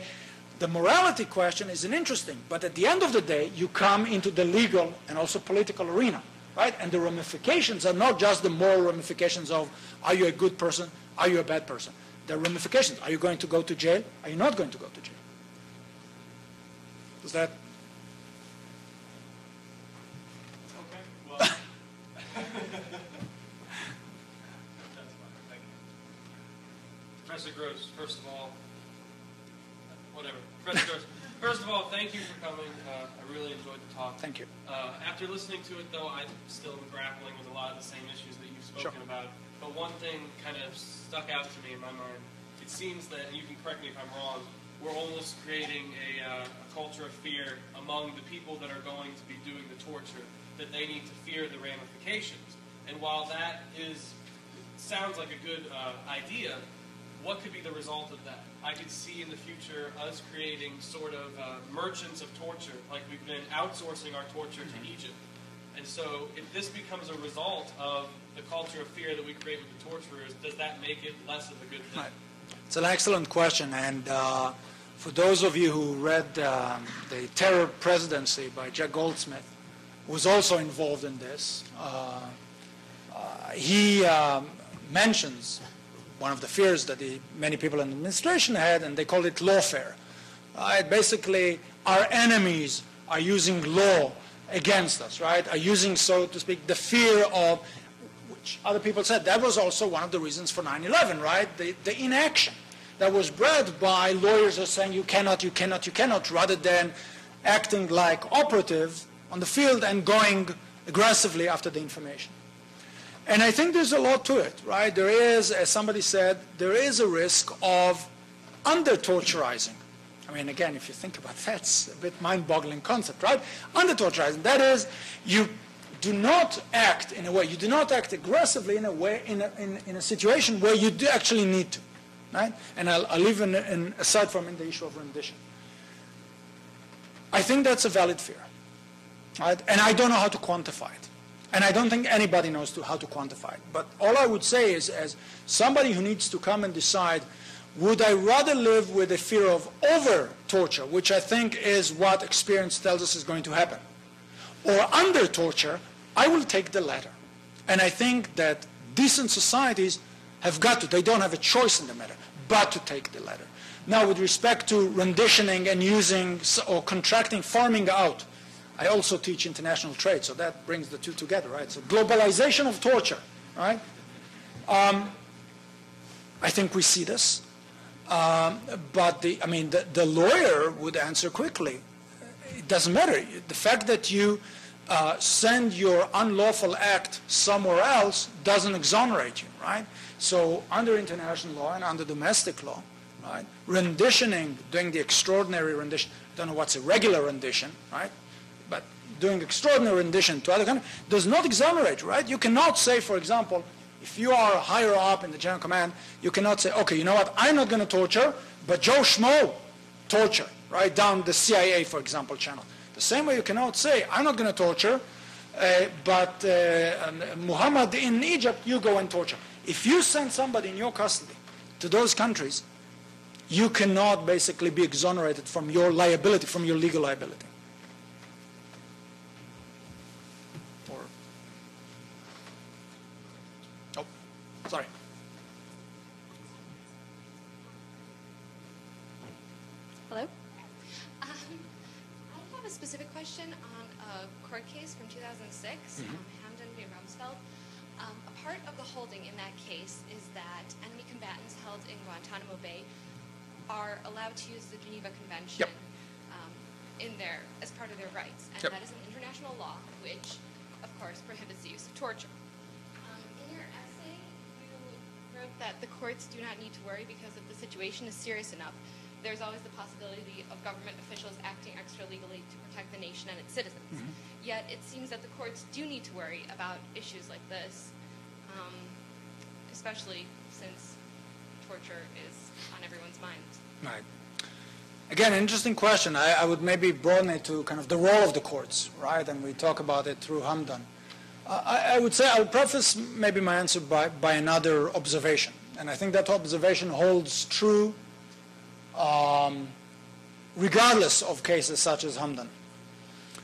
the morality question isn't interesting, but at the end of the day, you come into the legal and also political arena, right? And the ramifications are not just the moral ramifications of are you a good person, are you a bad person? The ramifications, are you going to go to jail, are you not going to go to jail? Does that... Okay, well... Professor Gross, first of all, Professor Gross, first of all, thank you for coming. I really enjoyed the talk. Thank you. After listening to it, though, I'm still grappling with a lot of the same issues that you spoke spoken about, but one thing kind of stuck out to me in my mind. It seems that, and you can correct me if I'm wrong, we're almost creating a culture of fear among the people that are going to be doing the torture, that they need to fear the ramifications. And while that sounds like a good idea, what could be the result of that? I could see in the future us creating sort of merchants of torture, like we've been outsourcing our torture to Egypt. And so if this becomes a result of the culture of fear that we create with the torturers, does that make it less of a good thing? Right. It's an excellent question. And for those of you who read The Terror Presidency by Jack Goldsmith, who was also involved in this, he mentions one of the fears that many people in the administration had, and they called it lawfare. Basically, our enemies are using law against us, right? Are using, so to speak, the fear of, which other people said, that was also one of the reasons for 9/11, right? The inaction that was bred by lawyers are saying you cannot, you cannot, you cannot, rather than acting like operatives on the field and going aggressively after the information. And I think there's a lot to it, right? There is, as somebody said, there is a risk of under-torturizing. I mean, again, if you think about that, it's a bit mind-boggling concept, right? Under-torturizing. That is, you do not act in a way, you do not act aggressively in a way, in a situation where you do actually need to, right? And I'll leave aside from the issue of rendition. I think that's a valid fear, right? And I don't know how to quantify it. And I don't think anybody knows how to quantify it. But all I would say is, as somebody who needs to come and decide, would I rather live with a fear of over-torture, which I think is what experience tells us is going to happen, or under-torture, I will take the latter. And I think that decent societies have got to, they don't have a choice in the matter, but to take the latter. Now, with respect to renditioning and using or contracting, farming out, I also teach international trade, so that brings the two together, right? So globalization of torture, right? I think we see this. But the lawyer would answer quickly. It doesn't matter. The fact that you send your unlawful act somewhere else doesn't exonerate you, right? So under international law and under domestic law, right, renditioning, doing the extraordinary rendition, I don't know what's a regular rendition, right? But doing extraordinary rendition to other countries does not exonerate, right? You cannot say, for example, if you are higher up in the general command, you cannot say, okay, you know what, I'm not going to torture, but Joe Schmo torture, right, down the CIA, for example, channel. The same way you cannot say, I'm not going to torture, but Muhammad in Egypt, you go and torture. If you send somebody in your custody to those countries, you cannot basically be exonerated from your liability, from your legal liability. Sorry. Hello. I have a specific question on a court case from 2006, Hamdan v. Rumsfeld. A part of the holding in that case is that enemy combatants held in Guantanamo Bay are allowed to use the Geneva Convention as part of their rights, and that is an international law which, of course, prohibits the use of torture. In your essay, you wrote that the courts do not need to worry because if the situation is serious enough, there's always the possibility of government officials acting extra-legally to protect the nation and its citizens. Yet it seems that the courts do need to worry about issues like this, especially since torture is on everyone's minds. Right. Again, an interesting question. I would maybe broaden it to kind of the role of the courts, right? And we talk about it through Hamdan. I would say, I would preface maybe my answer by another observation. And I think that observation holds true regardless of cases such as Hamdan.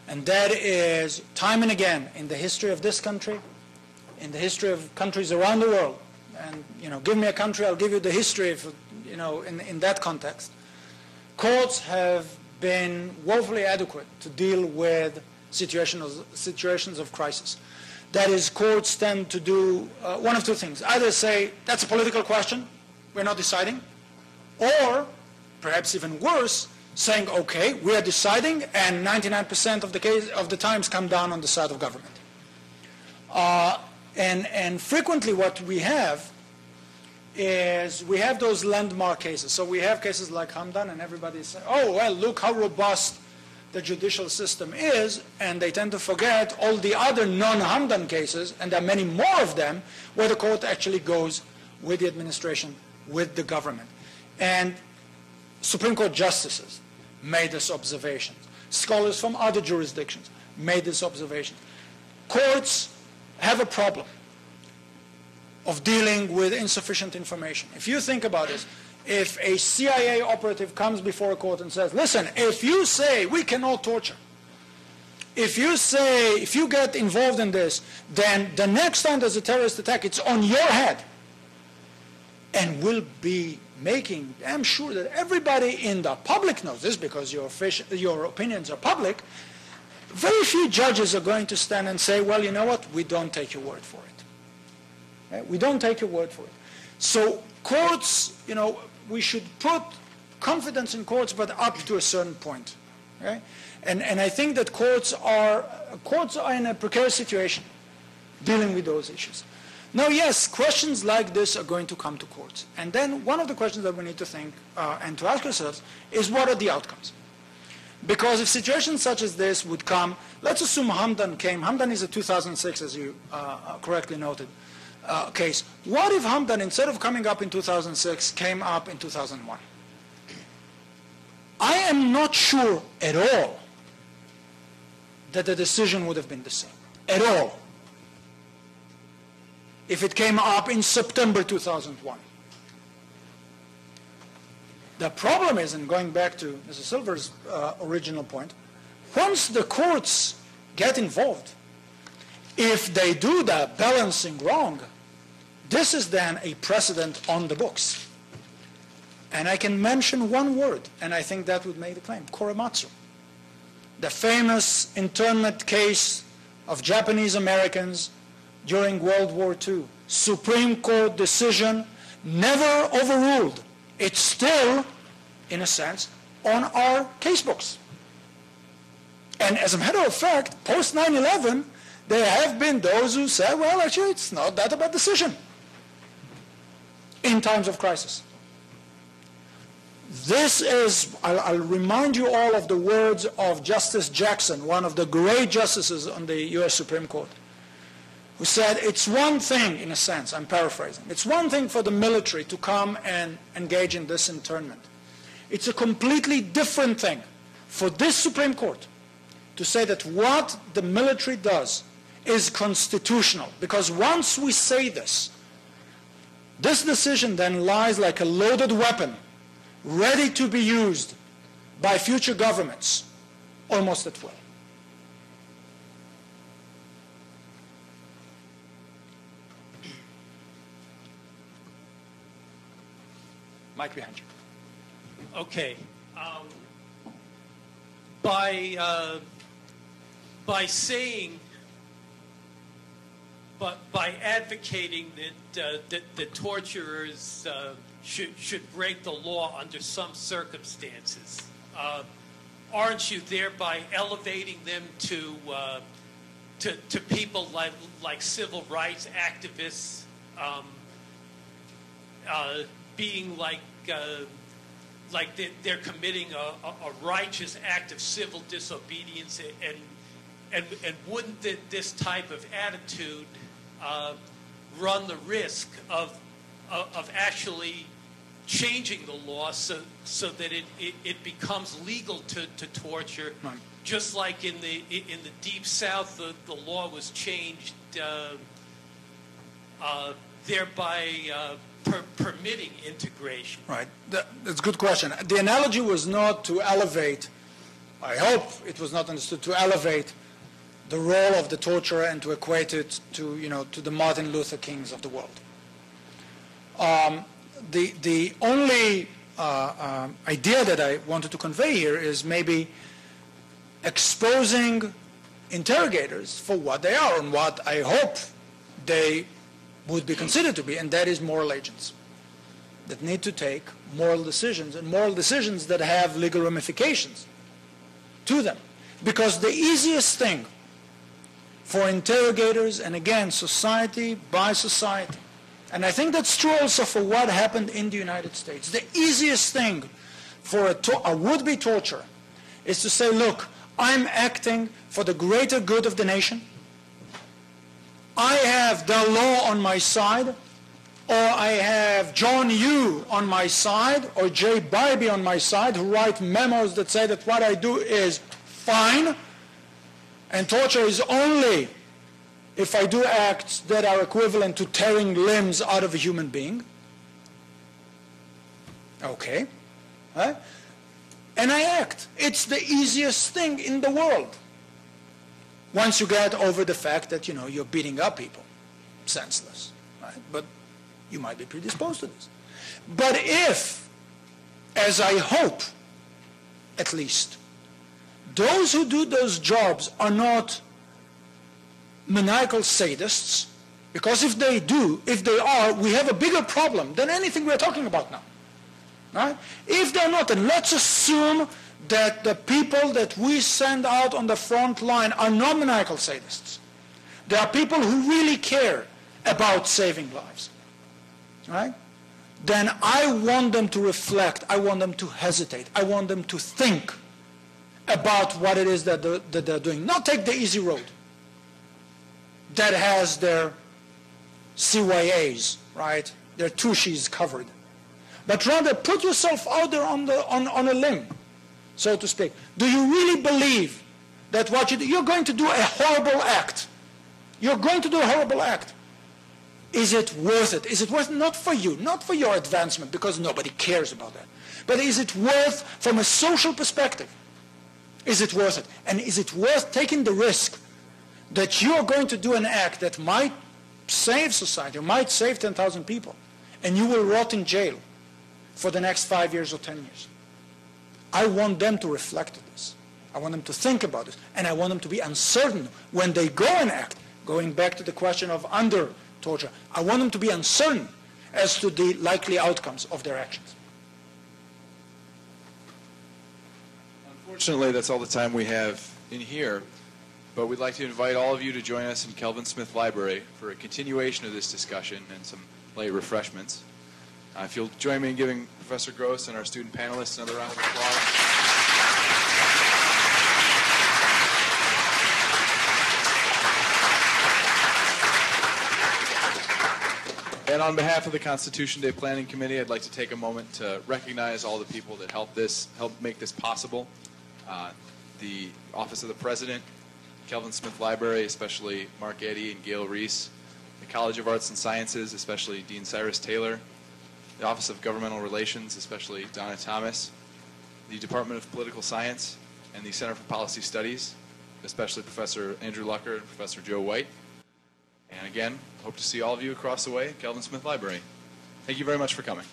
And that is, time and again, in the history of this country, in the history of countries around the world, and, give me a country, I'll give you the history, in that context, courts have been woefully adequate to deal with situations of crisis. That is, courts tend to do one of two things. Either say, that's a political question, we're not deciding, or, perhaps even worse, saying, okay, we are deciding, and 99% of the times come down on the side of government. And frequently what we have is we have those landmark cases. So we have cases like Hamdan, and everybody's saying, oh, well, look how robust the judicial system is, and they tend to forget all the other non-Hamdan cases, and there are many more of them, where the court actually goes with the administration, with the government. And Supreme Court justices made this observation. Scholars from other jurisdictions made this observation. Courts have a problem of dealing with insufficient information. If you think about this, if a CIA operative comes before a court and says, listen, if you say we cannot torture, if you get involved in this, then the next time there's a terrorist attack, it's on your head. And we'll be making, I'm sure that everybody in the public knows this because your opinions are public. Very few judges are going to stand and say, well, you know what, we don't take your word for it. Okay? We don't take your word for it. So courts, we should put confidence in courts, but up to a certain point. Okay? And I think that courts are in a precarious situation dealing with those issues. Now, yes, questions like this are going to come to courts. And then one of the questions that we need to think and to ask ourselves is, what are the outcomes? Because if situations such as this would come, let's assume Hamdan came. Hamdan is a 2006, as you correctly noted, case. What if Hamdan, instead of coming up in 2006, came up in 2001? I am not sure at all that the decision would have been the same. At all. If it came up in September 2001. The problem is, and going back to Mr. Silver's original point, once the courts get involved, if they do the balancing wrong, this is then a precedent on the books. And I can mention one word, and I think that would make the claim, Korematsu. The famous internment case of Japanese Americans during World War II. Supreme Court decision, never overruled. It's still, in a sense, on our casebooks. And as a matter of fact, post 9/11, there have been those who say, well, actually, it's not that a bad decision in times of crisis. This is, I'll remind you all of the words of Justice Jackson, one of the great justices on the U.S. Supreme Court, who said, it's one thing, in a sense, I'm paraphrasing, it's one thing for the military to come and engage in this internment. It's a completely different thing for this Supreme Court to say that what the military does is constitutional. Because once we say this decision then lies like a loaded weapon, ready to be used by future governments, almost at will. Mike behind you. Okay. By advocating that torturers should break the law under some circumstances, aren't you thereby elevating them to people like civil rights activists, being like they're committing a righteous act of civil disobedience, and wouldn't this type of attitude run the risk of actually changing the law so that it becomes legal to torture, right. Just like in the Deep South the law was changed, thereby permitting integration? Right. That's a good question. The analogy was not to elevate, I hope it was not understood, to elevate the role of the torturer and to equate it to the Martin Luther Kings of the world. The only idea that I wanted to convey here is maybe exposing interrogators for what they are and what I hope they would be considered to be, and that is moral agents that need to take moral decisions, and moral decisions that have legal ramifications to them. Because the easiest thing for interrogators, and again, society by society. And I think that's true also for what happened in the United States. The easiest thing for a would-be torturer is to say, look, I'm acting for the greater good of the nation. I have the law on my side, or I have John Yoo on my side, or Jay Bybee on my side, who write memos that say that what I do is fine, and torture is only if I do acts that are equivalent to tearing limbs out of a human being. Okay. Right? And I act. It's the easiest thing in the world. Once you get over the fact that, you're beating up people. Senseless. Right? But you might be predisposed to this. But if, as I hope, at least, those who do those jobs are not maniacal sadists, because if they are, we have a bigger problem than anything we're talking about now. Right? If they're not, then let's assume that the people that we send out on the front line are not maniacal sadists. They are people who really care about saving lives. Right? Then I want them to reflect. I want them to hesitate. I want them to think about what it is that they're doing. Not take the easy road that has their CYAs, right? Their tushies covered. But rather put yourself out there on a limb, so to speak. Do you really believe that what you're going to do a horrible act? You're going to do a horrible act. Is it worth it? Is it worth it? Not for you, not for your advancement, because nobody cares about that. But is it worth, from a social perspective, is it worth it? And is it worth taking the risk that you're going to do an act that might save society, or might save 10,000 people, and you will rot in jail for the next 5 years or 10 years? I want them to reflect on this. I want them to think about this. And I want them to be uncertain when they go and act. Going back to the question of under torture, I want them to be uncertain as to the likely outcomes of their actions. Unfortunately, that's all the time we have in here. But we'd like to invite all of you to join us in Kelvin Smith Library for a continuation of this discussion and some light refreshments. If you'll join me in giving Professor Gross and our student panelists another round of applause. And on behalf of the Constitution Day Planning Committee, I'd like to take a moment to recognize all the people that helped make this possible. The Office of the President, Kelvin Smith Library, especially Mark Eddy and Gail Reese, the College of Arts and Sciences, especially Dean Cyrus Taylor, the Office of Governmental Relations, especially Donna Thomas, the Department of Political Science, and the Center for Policy Studies, especially Professor Andrew Lucker and Professor Joe White. And again, hope to see all of you across the way at Kelvin Smith Library. Thank you very much for coming.